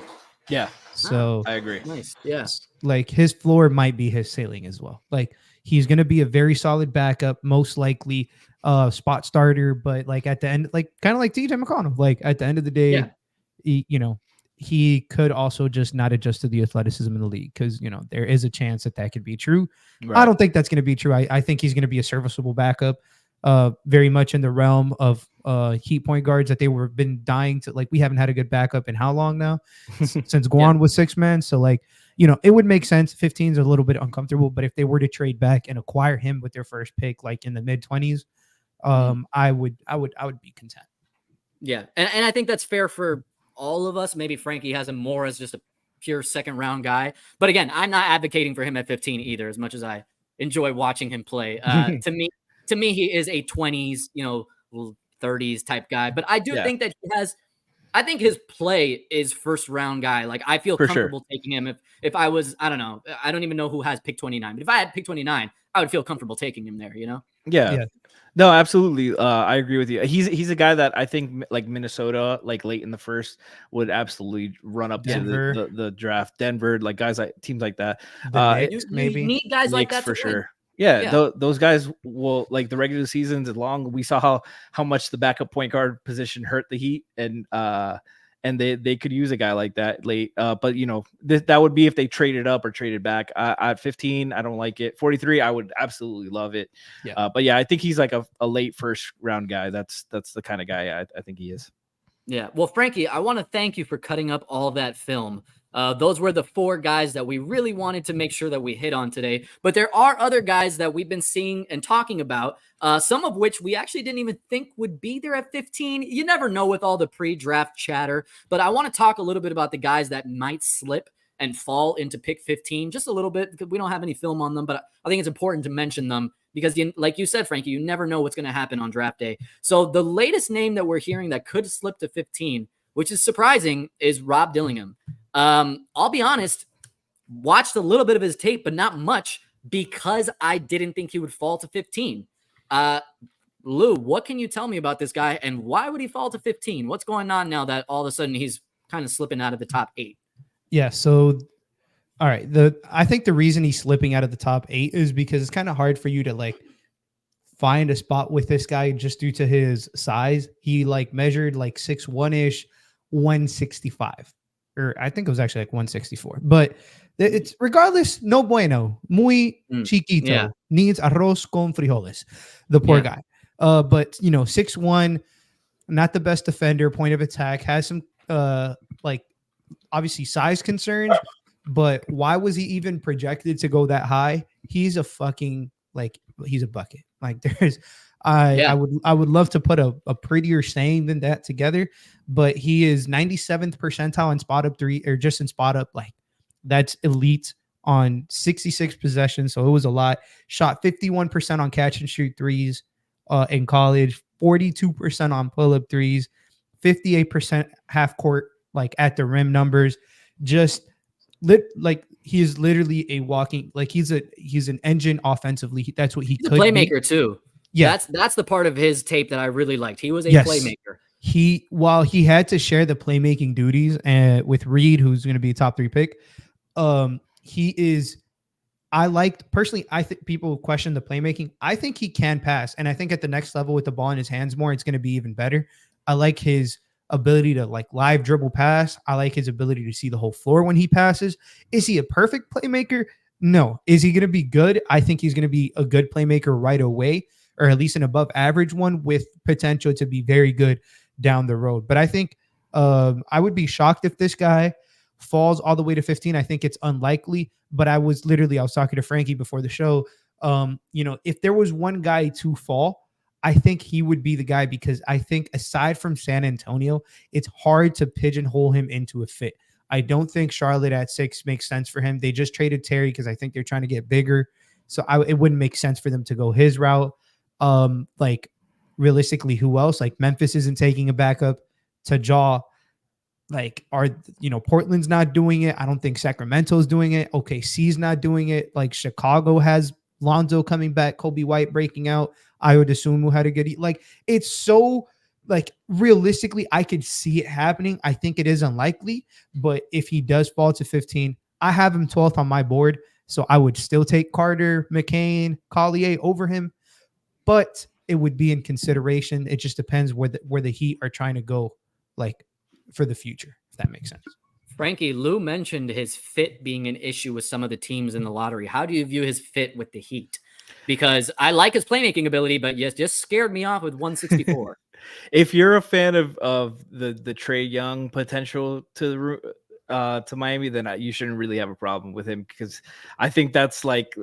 Yeah. So I agree. Nice. Yeah. like his floor might be his ceiling as well. Like he's going to be a very solid backup, most likely spot starter, but like at the end, like kind of like TJ McConnell, like at the end of the day, Yeah. he could also just not adjust to the athleticism in the league because, there is a chance that could be true. Right. I don't think that's going to be true. I think he's going to be a serviceable backup, very much in the realm of Heat point guards that they were been dying to. Like we haven't had a good backup in how long now? Since Guan was 6 man. So like, it would make sense. 15 is a little bit uncomfortable, but if they were to trade back and acquire him with their first pick, like in the mid 20s, I would be content. Yeah. And I think that's fair for all of us. Maybe Franky has him more as just a pure second round guy. But again, I'm not advocating for him at 15 either, as much as I enjoy watching him play. To me, he is a 20s, 30s type guy. But I do think that I think his play is first round guy. Like I feel comfortable taking him if I was, I don't know. I don't even know who has pick 29, but if I had pick 29, I would feel comfortable taking him there, Yeah. No, absolutely. I agree with you. He's a guy that I think like Minnesota, like late in the first, would absolutely run up Denver. to the draft. Denver, like guys like teams like that. Maybe you need guys like that for to win. sure. Yeah. Those guys will, like, the regular seasons as long. We saw how much the backup point guard position hurt the Heat, and they could use a guy like that late. But that would be if they traded up or traded back. At 15, I don't like it. 43, I would absolutely love it. Yeah. But yeah, I think he's like a late first round guy. That's the kind of guy I think he is. Yeah. Well, Franky, I want to thank you for cutting up all that film. Those were the 4 guys that we really wanted to make sure that we hit on today. But there are other guys that we've been seeing and talking about, some of which we actually didn't even think would be there at 15. You never know with all the pre-draft chatter. But I want to talk a little bit about the guys that might slip and fall into pick 15 just a little bit, because we don't have any film on them. But I think it's important to mention them because, like you said, Franky, you never know what's going to happen on draft day. So the latest name that we're hearing that could slip to 15, which is surprising, is Rob Dillingham. I'll be honest, watched a little bit of his tape, but not much, because I didn't think he would fall to 15. Lou, what can you tell me about this guy, and why would he fall to 15? What's going on now that all of a sudden he's kind of slipping out of the top 8? Yeah. So, all right. I think the reason he's slipping out of the top 8 is because it's kind of hard for you to like find a spot with this guy just due to his size. He like measured like 6'1" 165. Or I think it was actually like 164, but it's regardless, no bueno, muy chiquito, yeah. needs arroz con frijoles, the poor guy. But 6'1", not the best defender, point of attack, has some like obviously size concerns, but why was he even projected to go that high? He's a fucking, like, he's a bucket. Like there's, I would love to put a prettier saying than that together, but he is 97th percentile in spot up 3, or just in spot up. Like that's elite on 66 possessions. So it was a lot. Shot 51% on catch and shoot threes in college, 42% on pull up threes, 58% half court, like at the rim numbers. Just like he is literally a walking, like he's an engine offensively. That's what he's a playmaker too. Yeah, that's the part of his tape that I really liked. He was a playmaker. While he had to share the playmaking duties with Reed, who's going to be a top 3 pick, he is. I think people question the playmaking. I think he can pass, and I think at the next level with the ball in his hands more, it's going to be even better. I like his ability to like live dribble pass. I like his ability to see the whole floor when he passes. Is he a perfect playmaker? No. Is he going to be good? I think he's going to be a good playmaker right away, or at least an above average one with potential to be very good down the road. But I think I would be shocked if this guy falls all the way to 15. I think it's unlikely, but I was talking to Franky before the show. If there was one guy to fall, I think he would be the guy, because I think aside from San Antonio, it's hard to pigeonhole him into a fit. I don't think Charlotte at 6 makes sense for him. They just traded Terry because I think they're trying to get bigger. So it wouldn't make sense for them to go his route. Like realistically, who else? Like Memphis isn't taking a backup to Jaw. Like Portland's not doing it. I don't think Sacramento's doing it. OKC's not doing it. Like Chicago has Lonzo coming back, Kobe White breaking out, I would assume who had a good like it's so like realistically, I could see it happening. I think it is unlikely, but if he does fall to 15, I have him 12th on my board. So I would still take Carter, McCain, Collier over him, but it would be in consideration. It just depends where the Heat are trying to go, like for the future, if that makes sense. Franky, Lou mentioned his fit being an issue with some of the teams in the lottery. How do you view his fit with the Heat? Because I like his playmaking ability, but yes, just scared me off with 164. If you're a fan of the Trae Young potential to Miami, then you shouldn't really have a problem with him, because I think that's like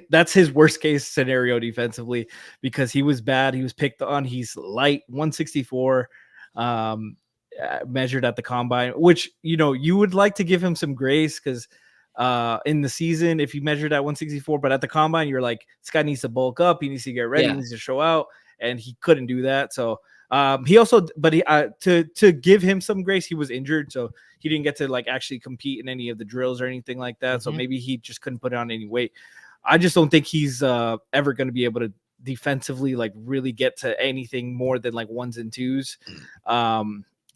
that's his worst case scenario defensively, because he was bad. He was picked on. He's light, 164. Measured at the combine, which you would like to give him some grace, because in the season, if you measured at 164, but at the combine, you're like, this guy needs to bulk up, he needs to get ready, he needs to show out, and he couldn't do that. So he also, but to give him some grace, he was injured, so he didn't get to like actually compete in any of the drills or anything like that. So maybe he just couldn't put on any weight. I just don't think he's ever going to be able to defensively like really get to anything more than like ones and twos.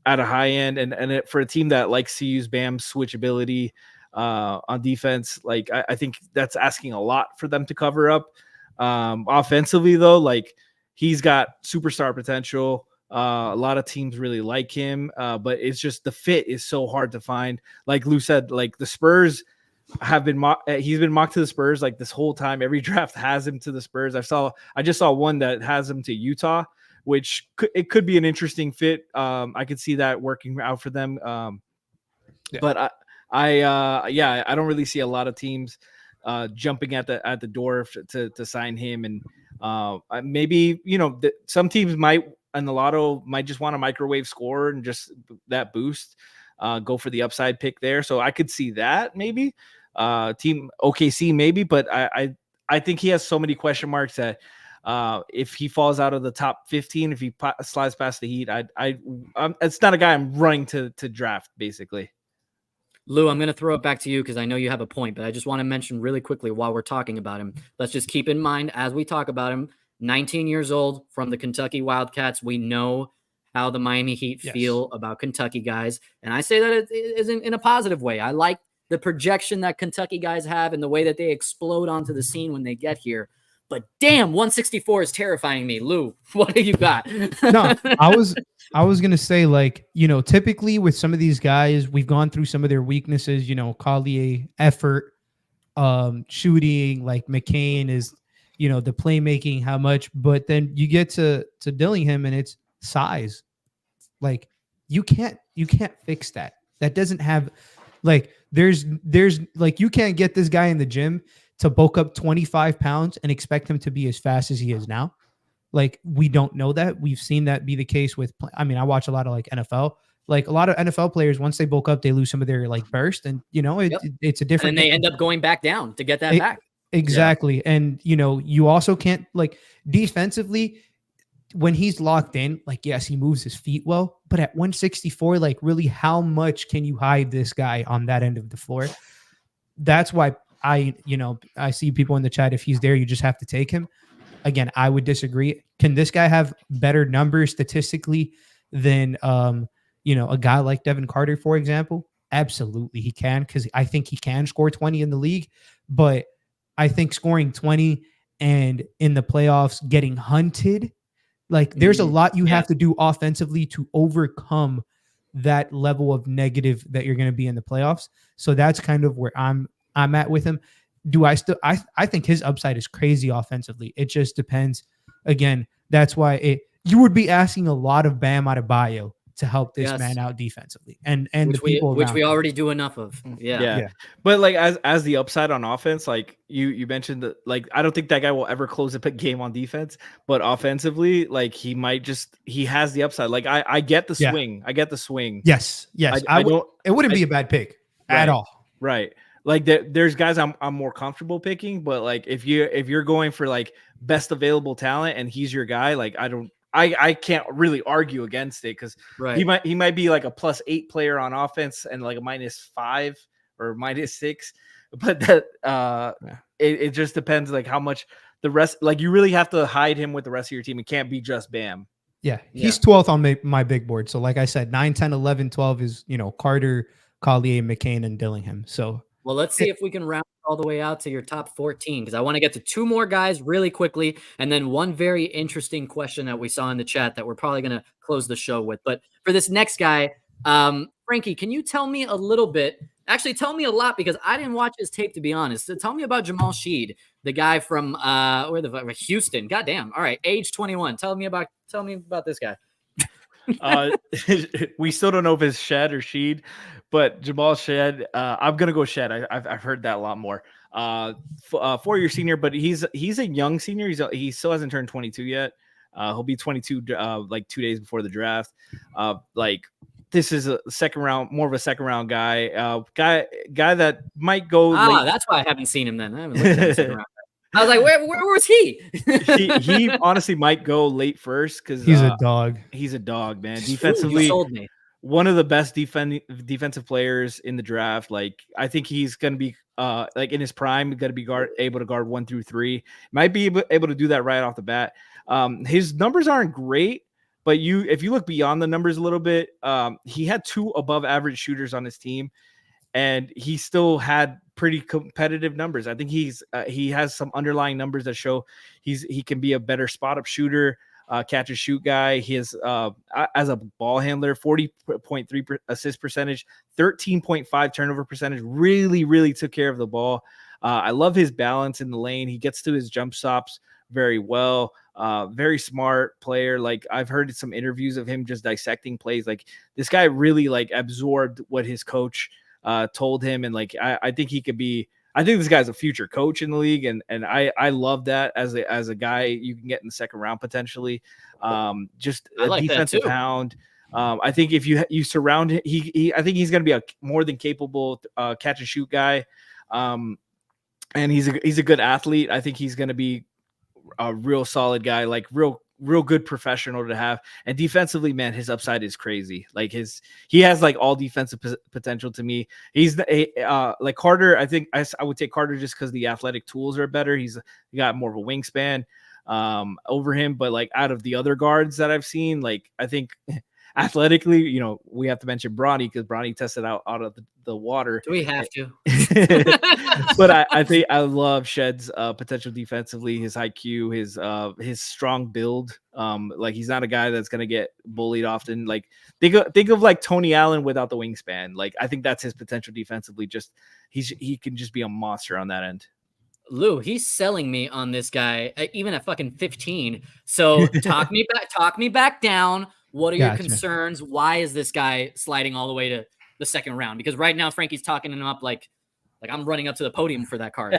At a high end, and for a team that likes to use Bam's switchability on defense, like I think that's asking a lot for them to cover up. Offensively, though, like he's got superstar potential. A lot of teams really like him, but it's just the fit is so hard to find. Like Lou said, like the Spurs have been he's been mocked to the Spurs like this whole time. Every draft has him to the Spurs. I just saw one that has him to Utah, which it could be an interesting fit. I could see that working out for them. But I don't really see a lot of teams jumping at the door to sign him. And maybe, some teams might, and the lotto might just want a microwave score and just that boost, go for the upside pick there. So I could see that maybe team OKC maybe, but I think he has so many question marks that if he falls out of the top 15, if he slides past the Heat, it's not a guy I'm running to draft, basically. Lou, I'm going to throw it back to you because I know you have a point, but I just want to mention really quickly while we're talking about him. Let's just keep in mind as we talk about him, 19 years old from the Kentucky Wildcats. We know how the Miami Heat feel about Kentucky guys, and I say that it isn't in a positive way. I like the projection that Kentucky guys have and the way that they explode onto the scene when they get here. But damn, 164 is terrifying me. Lou, what do you got? No, I was gonna say, like, typically with some of these guys, we've gone through some of their weaknesses. Collier, effort, shooting. Like McCain is, the playmaking, how much. But then you get to Dillingham and it's size. Like you can't fix that. That doesn't have, like, there's like, you can't get this guy in the gym to bulk up 25 pounds and expect him to be as fast as he is now. Like, we don't know that. We've seen that be the case with, I watch a lot of like NFL, like a lot of NFL players, once they bulk up, they lose some of their like burst, and it's a different, and they end up going back down to get that back. Exactly. Yeah. And you also can't, like, defensively, when he's locked in, like, yes, he moves his feet well, but at 164, like, really, how much can you hide this guy on that end of the floor? That's why I see people in the chat, if he's there, you just have to take him. Again, I would disagree. Can this guy have better numbers statistically than, a guy like Devin Carter, for example? Absolutely, he can, because I think he can score 20 in the league. But I think scoring 20 and in the playoffs getting hunted, like, there's a lot you have to do offensively to overcome that level of negative that you're going to be in the playoffs. So that's kind of where I'm at with him. Do I still? I think his upside is crazy offensively. It just depends. Again, that's why you would be asking a lot of Bam Adebayo to help this man out defensively, and which we already do enough of. Yeah. But like as the upside on offense, like you mentioned that, like, I don't think that guy will ever close a game on defense, but offensively, like, he has the upside. Like, I get the swing. I get the swing. Yes. I don't. It wouldn't be a bad pick at all. Right. Like, there's guys I'm more comfortable picking, but like if you're going for like best available talent and he's your guy, like, I can't really argue against it, because he might be like a +8 player on offense and like a -5 or -6, but that it just depends like how much the rest, like you really have to hide him with the rest of your team. It can't be just Bam. Yeah, he's 12th on my big board. So like I said, 9, 10, 11, 12 is, Carter, Collier, McCain, and Dillingham. So well, let's see if we can round all the way out to your top 14, because I want to get to 2 more guys really quickly, and then one very interesting question that we saw in the chat that we're probably going to close the show with. But for this next guy, Franky, can you tell me a little bit? Actually, tell me a lot, because I didn't watch his tape, to be honest. So tell me about Jamal Shead, the guy from Houston. Goddamn. All right, age 21. Tell me about this guy. We still don't know if it's Shed or Sheed, but Jamal Shead, I'm gonna go Shed. I've heard that a lot more. 4-year senior, but he's a young senior. He still hasn't turned 22 yet. He'll be 22 like 2 days before the draft. Like this is a second round, more of a second round guy. Guy that might go. Late. That's why I haven't seen him then. I haven't looked at the second round. I was like, where was he? he honestly might go late first because he's a dog. He's a dog, man. Defensively, you sold me. One of the best defensive players in the draft. Like I think he's gonna be like in his prime, gonna be able to guard 1 through 3. Might be able to do that right off the bat. His numbers aren't great, but if you look beyond the numbers a little bit, he had 2 above average shooters on his team, and he still had pretty competitive numbers. I think he has some underlying numbers that show he can be a better spot up shooter, catch and shoot guy. He is as a ball handler, 40.3 assist percentage, 13.5 turnover percentage. Really, really took care of the ball. I love his balance in the lane. He gets to his jump stops very well. Very smart player. Like I've heard some interviews of him just dissecting plays. Like this guy really like absorbed what his coach told him, and like I think he could be. I think this guy's a future coach in the league, and I love that as a guy you can get in the second round potentially. Just a like defensive hound. I think if you surround him, I think he's going to be a more than capable catch and shoot guy, and he's a good athlete. I think he's going to be a real solid guy, like real good professional to have. And defensively, man, his upside is crazy. Like he has like all defensive potential to me. He's like Carter. I think I would take Carter just because the athletic tools are better. He got more of a wingspan over him. But like out of the other guards that I've seen, like I think athletically, we have to mention Bronny because Bronny tested out of the water. Do we have to? But I think I love Shed's potential defensively, his IQ, his strong build. Like he's not a guy that's gonna get bullied often. Like think of like Tony Allen without the wingspan. Like I think that's his potential defensively. Just he can just be a monster on that end. Lou, he's selling me on this guy even at fucking 15. So talk me back down. What are your concerns? Why is this guy sliding all the way to the second round? Because right now Franky's talking him up like I'm running up to the podium for that card.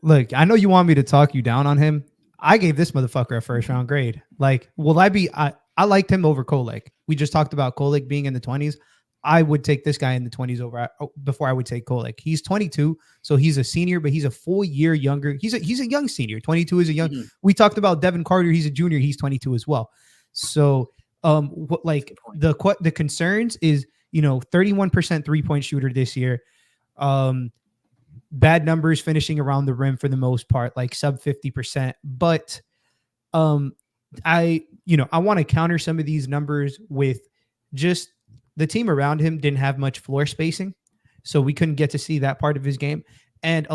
Look, I know you want me to talk you down on him. I gave this motherfucker a first round grade. Like, will I be? I liked him over Kolek. We just talked about Kolek being in the 20s. I would take this guy in the 20s before I would take Kolek. He's 22, so he's a senior, but he's a full year younger. He's a young senior. 22 is a young. Mm-hmm. We talked about Devin Carter. He's a junior. He's 22 as well. So, the concerns is 31% 3-point shooter this year. Bad numbers finishing around the rim for the most part, like sub 50%. But I want to counter some of these numbers with just the team around him didn't have much floor spacing, so we couldn't get to see that part of his game. And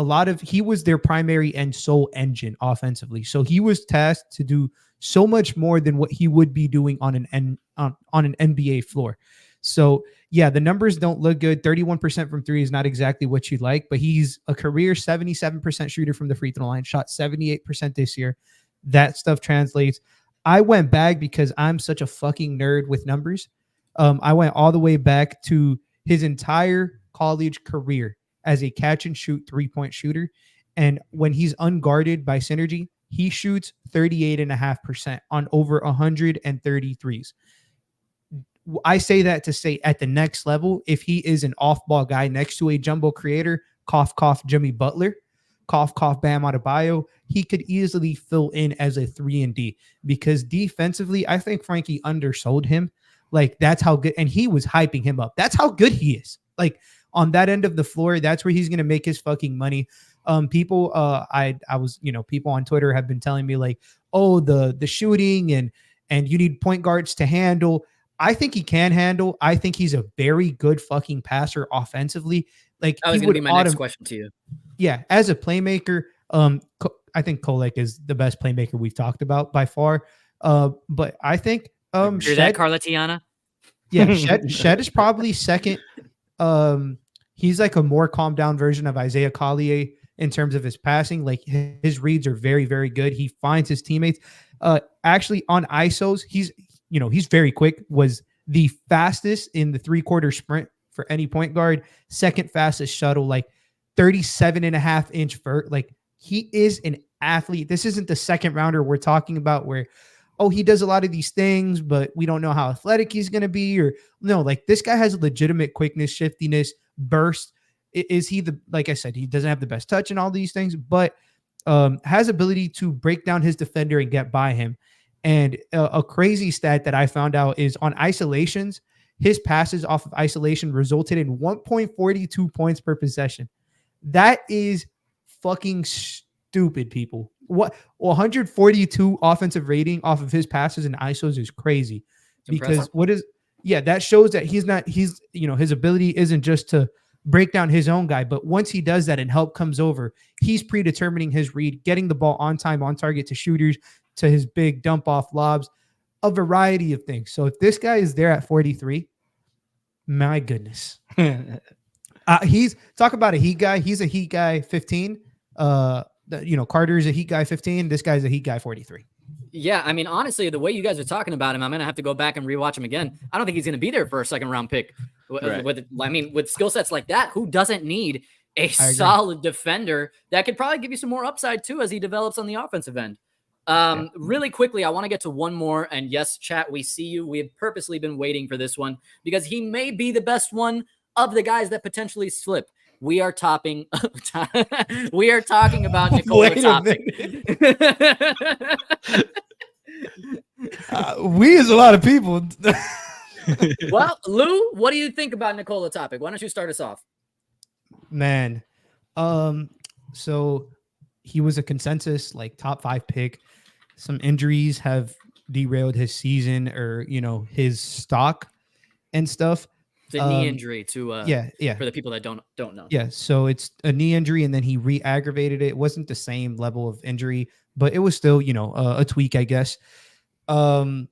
he was their primary and sole engine offensively. So he was tasked to do so much more than what he would be doing on an NBA floor. So yeah, the numbers don't look good. 31% from 3 is not exactly what you'd like, but he's a career 77% shooter from the free throw line, shot 78% this year. That stuff translates. I went back because I'm such a fucking nerd with numbers. I went all the way back to his entire college career as a catch and shoot 3-point shooter. And when he's unguarded by Synergy, he shoots 38.5% on over 133s. I say that to say at the next level, if he is an off-ball guy next to a jumbo creator, cough, cough, Jimmy Butler, cough, cough, Bam Adebayo, he could easily fill in as a 3-and-D because defensively, I think Franky undersold him. Like, that's how good, and he was hyping him up. That's how good he is. Like, on that end of the floor, that's where he's going to make his fucking money. People, I was, people on Twitter have been telling me like, oh, the shooting and you need point guards to handle. I think he can handle. I think he's a very good fucking passer offensively. Like That he was going to would be my next question to you. Yeah, as a playmaker, I think Kolek is the best playmaker we've talked about by far. But I think Hear that, Carla Tiana? Yeah, Shead is probably second. He's like a more calmed down version of Isaiah Collier in terms of his passing. Like his reads are very, very good. He finds his teammates. Actually on ISOs, he's very quick. Was the fastest in the 3/4 sprint for any point guard. Second fastest shuttle, like 37.5-inch vert. Like he is an athlete. This isn't the second rounder we're talking about where, oh, he does a lot of these things, but we don't know how athletic he's going to be. Or no, like this guy has legitimate quickness, shiftiness, burst. Is he like I said, he doesn't have the best touch and all these things, but has ability to break down his defender and get by him. And a crazy stat that I found out is on isolations, his passes off of isolation resulted in 1.42 points per possession. That is fucking stupid, people. What 142 offensive rating off of his passes and ISOs is crazy. Because that shows that his ability isn't just to break down his own guy, but once he does that and help comes over, he's predetermining his read, getting the ball on time, on target to shooters, to his big dump off lobs, a variety of things. So if this guy is there at 43, my goodness. He's talk about a Heat guy. He's a Heat guy 15. Carter is a Heat guy 15. This guy's a Heat guy 43. Yeah, I mean, honestly, the way you guys are talking about him, I'm gonna have to go back and rewatch him again. I don't think he's gonna be there for a second round pick. Right. With skill sets like that, who doesn't need a solid defender that could probably give you some more upside too as he develops on the offensive end? Really quickly, I want to get to one more. And yes, chat, we see you. We have purposely been waiting for this one because he may be the best one of the guys that potentially slip. We are talking about Nikola Topic. We is a lot of people. Well, Lou, what do you think about Nikola Topic? Why don't you start us off? Man, so he was a consensus like top 5 pick. Some injuries have derailed his season or his stock and stuff. It's a knee injury to for the people that don't know. Yeah, so it's a knee injury and then he re-aggravated it. It wasn't the same level of injury, but it was still a tweak, I guess. So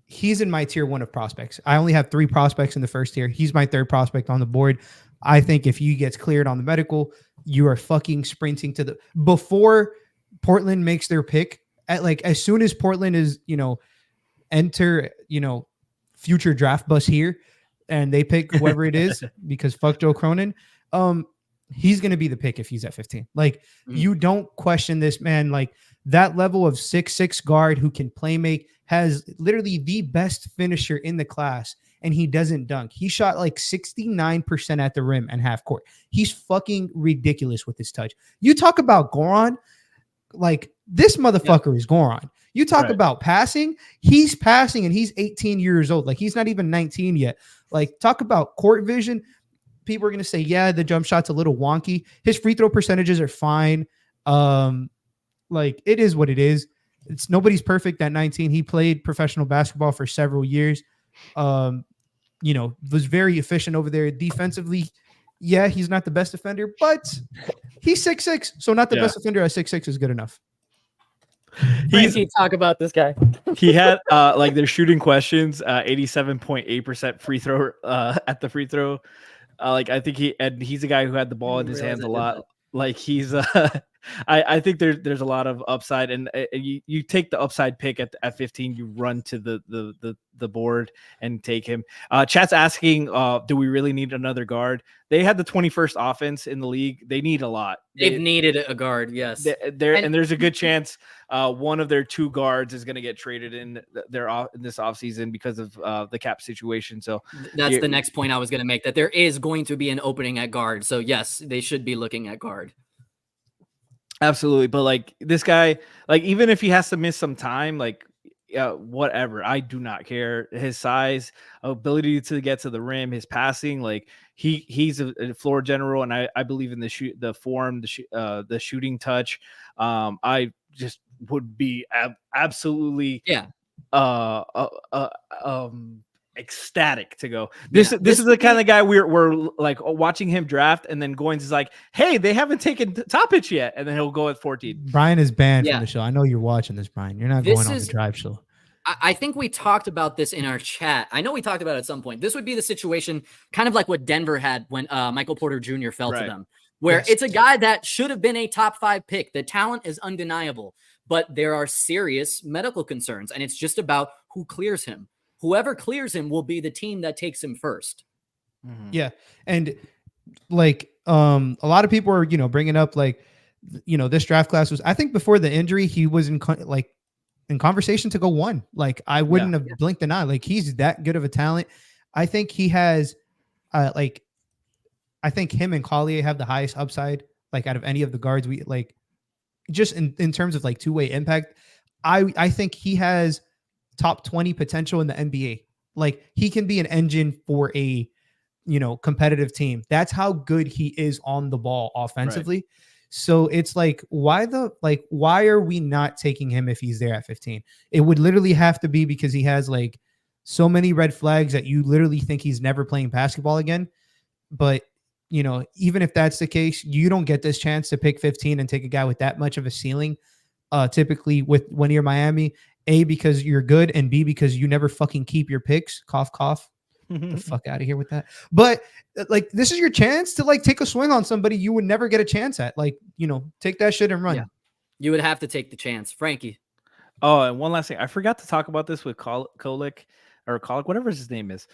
he's in my tier 1 of prospects. I only have 3 prospects in the first tier. He's my 3rd prospect on the board. I think if he gets cleared on the medical, you are fucking sprinting to before Portland makes their pick. As soon as Portland is, enter, future draft bus here and they pick whoever it is because fuck Joe Cronin. He's going to be the pick if he's at 15. You don't question this man. Like that level of 6'6" guard who can play make has literally the best finisher in the class. And he doesn't dunk. He shot like 69% at the rim and half court. He's fucking ridiculous with his touch. You talk about Goran, like this motherfucker is Goran. You talk about passing, he's passing and he's 18 years old. Like he's not even 19 yet. Like talk about court vision. People are going to say, yeah, the jump shot's a little wonky. His free throw percentages are fine. Like it is what it is. It's nobody's perfect at 19. He played professional basketball for several years. Was very efficient over there defensively. Yeah, he's not the best defender, but he's 6'6", so not the best defender at 6'6" is good enough. Franky, talk about this guy. He had their shooting questions, 87.8% free throw at the free throw. I think he's a guy who had the ball in his hands a lot. Like he's I think there's a lot of upside, and you take the upside pick at 15, you run to the board and take him. Chat's asking, do we really need another guard? They had the 21st offense in the league. They need a lot. They've needed a guard, yes. And there's a good chance one of their 2 guards is going to get traded in this offseason because of the cap situation. So that's the next point I was going to make, that there is going to be an opening at guard. So yes, they should be looking at guard. Absolutely. But like this guy, like even if he has to miss some time, like whatever. I do not care. His size, ability to get to the rim, his passing, like he's a floor general, and I believe in the form, the shooting touch. I just would be absolutely ecstatic to go. This is the kind of guy we're like watching him draft, and then going to like, hey, they haven't taken Topic yet, and then he'll go at 14. Brian is banned from the show. I know you're watching this, Brian. You're not going on the drive show. I think we talked about this in our chat. I know we talked about it at some point. This would be the situation kind of like what Denver had when Michael Porter Jr. fell to them, where it's a guy that should have been a top 5 pick. The talent is undeniable, but there are serious medical concerns, and it's just about who clears him. Whoever clears him will be the team that takes him first. Mm-hmm. Yeah. And like a lot of people are, bringing up like, this draft class was, I think before the injury, he was in conversation to go 1. Like I wouldn't have blinked an eye. Like he's that good of a talent. I think he has I think him and Collier have the highest upside, like out of any of the guards we like, just in terms of like two-way impact. I think he has top 20 potential in the NBA. Like he can be an engine for a, competitive team. That's how good he is on the ball offensively. Right. So it's like, why are we not taking him if he's there at 15? It would literally have to be because he has like so many red flags that you literally think he's never playing basketball again. But, even if that's the case, you don't get this chance to pick 15 and take a guy with that much of a ceiling. Typically when you're Miami, A, because you're good, and B, because you never fucking keep your picks. Cough, cough. The fuck out of here with that. But like, this is your chance to like take a swing on somebody you would never get a chance at. Like, take that shit and run. Yeah. You would have to take the chance. Franky. Oh, and one last thing. I forgot to talk about this with Kolek, whatever his name is.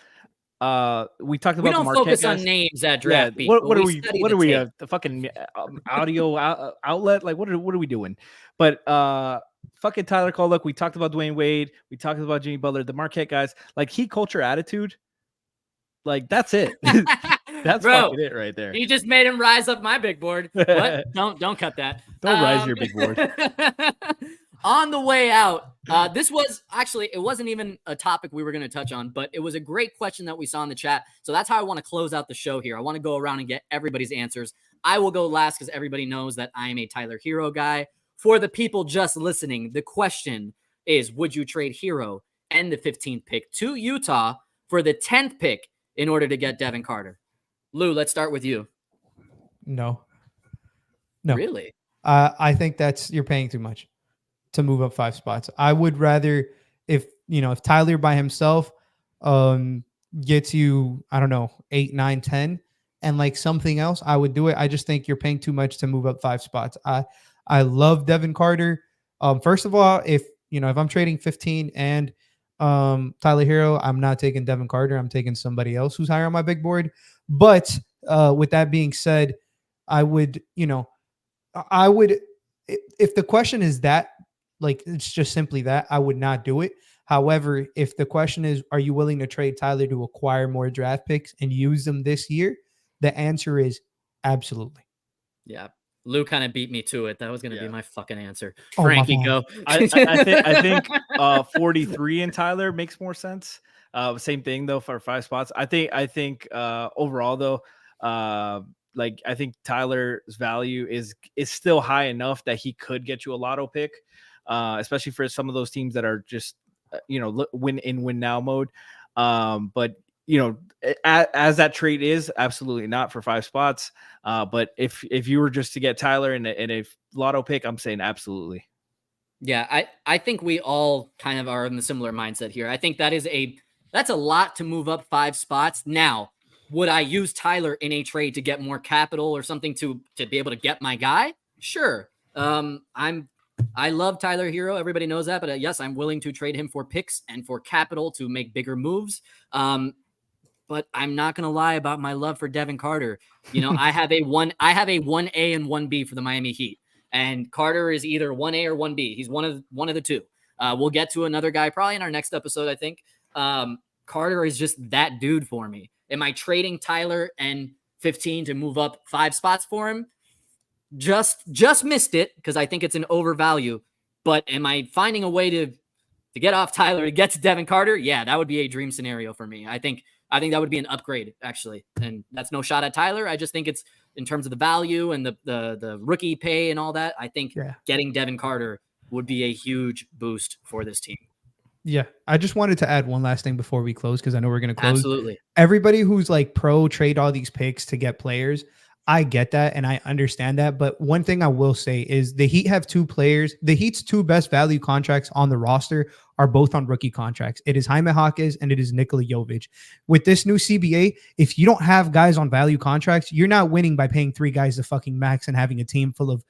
We talked about we don't the Marquette focus guys. on names at DraftBeat. Yeah, what are we the fucking audio outlet? Like what are we doing? But fucking Tyler Kolek, we talked about Dwayne Wade, we talked about Jimmy Butler, the Marquette guys, like he culture attitude, like that's it. That's fucking it right there. He just made him rise up my big board. What? Don't cut that. Don't rise your big board. On the way out, this was actually, it wasn't even a topic we were going to touch on, but it was a great question that we saw in the chat. So that's how I want to close out the show here. I want to go around and get everybody's answers. I will go last because everybody knows that I am a Tyler Hero guy. For the people just listening, the question is, would you trade Hero and the 15th pick to Utah for the 10th pick in order to get Devin Carter? Lou, let's start with you. No. Really? I think you're paying too much to move up 5 spots. I would rather if Tyler by himself gets you, I don't know, 8, 9, 10 and like something else, I would do it. I just think you're paying too much to move up 5 spots. I love Devin Carter. First of all, if I'm trading 15 and Tyler Hero, I'm not taking Devin Carter. I'm taking somebody else who's higher on my big board. But with that being said, I would, if the question is that, like, it's just simply that, I would not do it. However, if the question is, are you willing to trade Tyler to acquire more draft picks and use them this year? The answer is absolutely. Yeah. Lou kind of beat me to it. That was going to be my fucking answer. Oh, Franky, go. I think 43 in Tyler makes more sense. Same thing though for 5 spots. I think overall though, I think Tyler's value is still high enough that he could get you a lotto pick, especially for some of those teams that are just win now mode. But as that trade is, absolutely not for 5 spots. But if you were just to get Tyler in a lotto pick, I'm saying absolutely. Yeah, I think we all kind of are in the similar mindset here. I think that's a lot to move up 5 spots. Now, would I use Tyler in a trade to get more capital or something to be able to get my guy? Sure. I love Tyler Hero. Everybody knows that. But yes, I'm willing to trade him for picks and for capital to make bigger moves. But I'm not going to lie about my love for Devin Carter. I have a 1A and 1B for the Miami Heat. And Carter is either 1A or 1B. He's one of the two. We'll get to another guy probably in our next episode, I think. Carter is just that dude for me. Am I trading Tyler and 15 to move up 5 spots for him? Just missed it because I think it's an overvalue. But am I finding a way to to get off Tyler, to get to Devin Carter, yeah, that would be a dream scenario for me. I think that would be an upgrade, actually. And that's no shot at Tyler. I just think it's in terms of the value and the rookie pay and all that. I think getting Devin Carter would be a huge boost for this team. Yeah. I just wanted to add one last thing before we close, because I know we're going to close. Absolutely. Everybody who's like pro trade all these picks to get players, I get that and I understand that. But one thing I will say is the Heat have two players. The Heat's two best value contracts on the roster are both on rookie contracts. It is Jaime Jaquez and it is Nikola Jovic. With this new CBA, if you don't have guys on value contracts, you're not winning by paying three guys the fucking max and having a team full of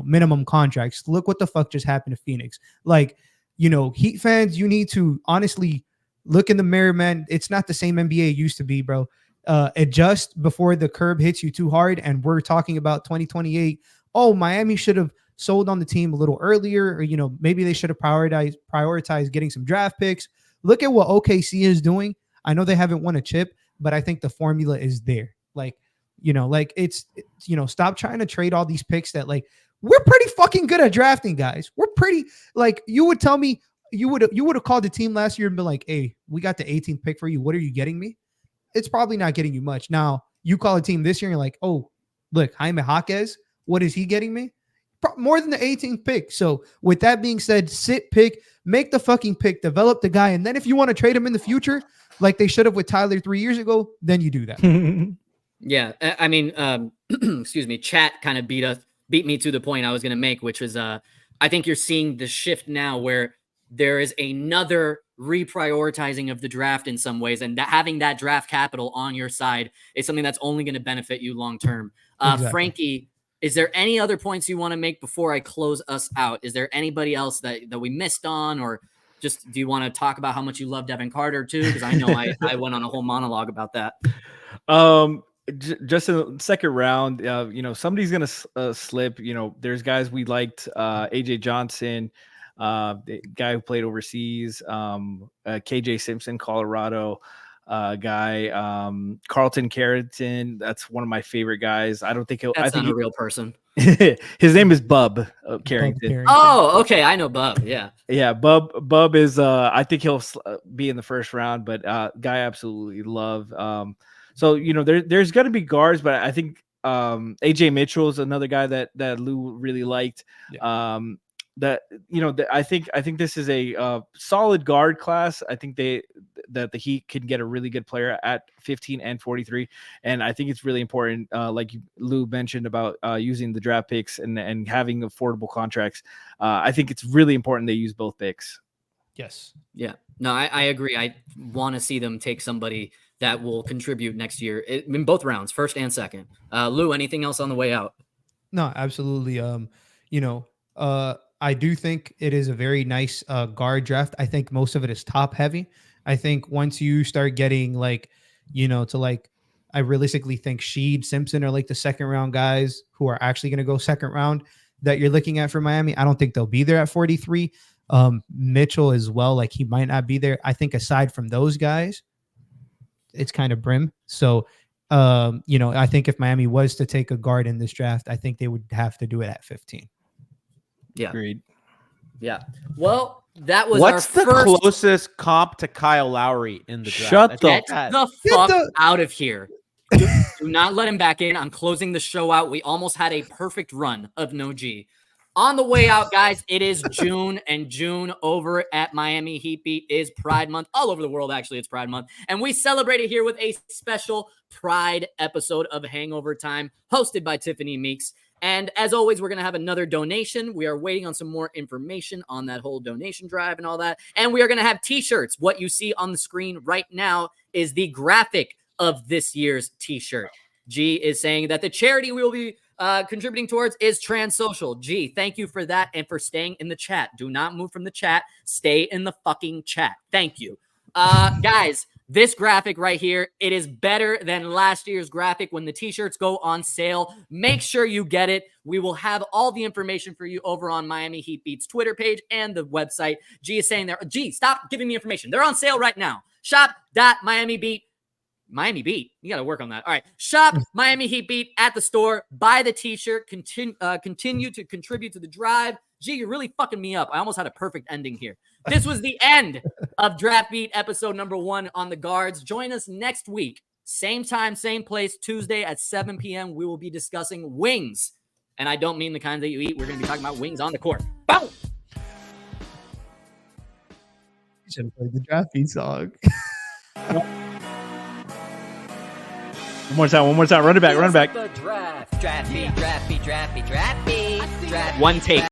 minimum contracts. Look what the fuck just happened to Phoenix. Like, Heat fans, you need to honestly look in the mirror, man. It's not the same NBA it used to be, bro. Adjust before the curb hits you too hard. And we're talking about 2028. Oh, Miami should have sold on the team a little earlier, or, maybe they should have prioritized getting some draft picks. Look at what OKC is doing. I know they haven't won a chip, but I think the formula is there. It's stop trying to trade all these picks that we're pretty fucking good at drafting, guys. We're pretty, you would tell me, you would have called the team last year and been like, hey, we got the 18th pick for you. What are you getting me? It's probably not getting you much. Now, you call a team this year and you're like, oh, look, Jaime Jaquez, what is he getting me? More than the 18th pick. So with that being said, sit, pick, make the fucking pick, develop the guy. And then if you want to trade him in the future, like they should have with Tyler 3 years ago, then you do that. Yeah. I mean, excuse me, chat kind of beat me to the point I was going to make, which was, I think you're seeing the shift now where there is another reprioritizing of the draft in some ways, and that having that draft capital on your side is something that's only going to benefit you long term. Exactly. Franky, is there any other points you want to make before I close us out? Is there anybody else that we missed on, or just do you want to talk about how much you love Devin Carter too? Because I know I went on a whole monologue about that. Just in the second round, somebody's gonna slip. There's guys we liked, AJ Johnson, the guy who played overseas, KJ Simpson, Colorado guy, Carlton Carrington. That's one of my favorite guys. I don't think he'll. That's not a real person. His name is Bub Carrington. Oh, okay, I know Bub. Yeah, Bub is. I think he'll be in the first round, but guy I absolutely love. So there's going to be guards, but I think AJ Mitchell is another guy that Lou really liked. Yeah. I think this is a solid guard class. I think that the Heat can get a really good player at 15 and 43, and I think it's really important, like Lou mentioned about using the draft picks and having affordable contracts. I think it's really important they use both picks. Yes. Yeah. No, I agree. I want to see them take somebody that will contribute next year in both rounds, first and second. Lou, anything else on the way out? No, absolutely. I do think it is a very nice guard draft. I think most of it is top heavy. I think once you start getting I realistically think Shead, Simpson are the second round guys who are actually going to go second round that you're looking at for Miami. I don't think they'll be there at 43. Mitchell as well. He might not be there. I think aside from those guys, it's kind of brim. So, I think if Miami was to take a guard in this draft, I think they would have to do it at 15. Yeah. Agreed. Yeah. Well, that was what's the first... closest comp to Kyle Lowry in the draft? Shut the fuck out of here. Do not let him back in. I'm closing the show out. We almost had a perfect run of No G. On the way out, guys, it is June, and June over at Miami Heat Beat is Pride Month. All over the world, actually, it's Pride Month. And we celebrate it here with a special Pride episode of Hangover Time, hosted by Tiffany Meeks. And as always, we're going to have another donation. We are waiting on some more information on that whole donation drive and all that. And we are going to have T-shirts. What you see on the screen right now is the graphic of this year's T-shirt. G is saying that the charity we will be contributing towards is Trans Social. G, thank you for that and for staying in the chat. Do not move from the chat. Stay in the fucking chat. Thank you. Guys, this graphic right here, it is better than last year's graphic when the T-shirts go on sale. Make sure you get it. We will have all the information for you over on Miami Heat Beat's Twitter page and the website. G is saying there. G, stop giving me information. They're on sale right now. Shop.miamibeat. Miami Beat. You got to work on that. All right. Shop Miami Heat Beat at the store. Buy the T-shirt. Continue to contribute to the drive. Gee, you're really fucking me up. I almost had a perfect ending here. This was the end of Draft Beat episode number 1 on the guards. Join us next week. Same time, same place, Tuesday at 7 p.m. We will be discussing wings. And I don't mean the kind that you eat. We're going to be talking about wings on the court. Boom! You should have played the draft beat song. One more time. Run it back. The draft beat. One take.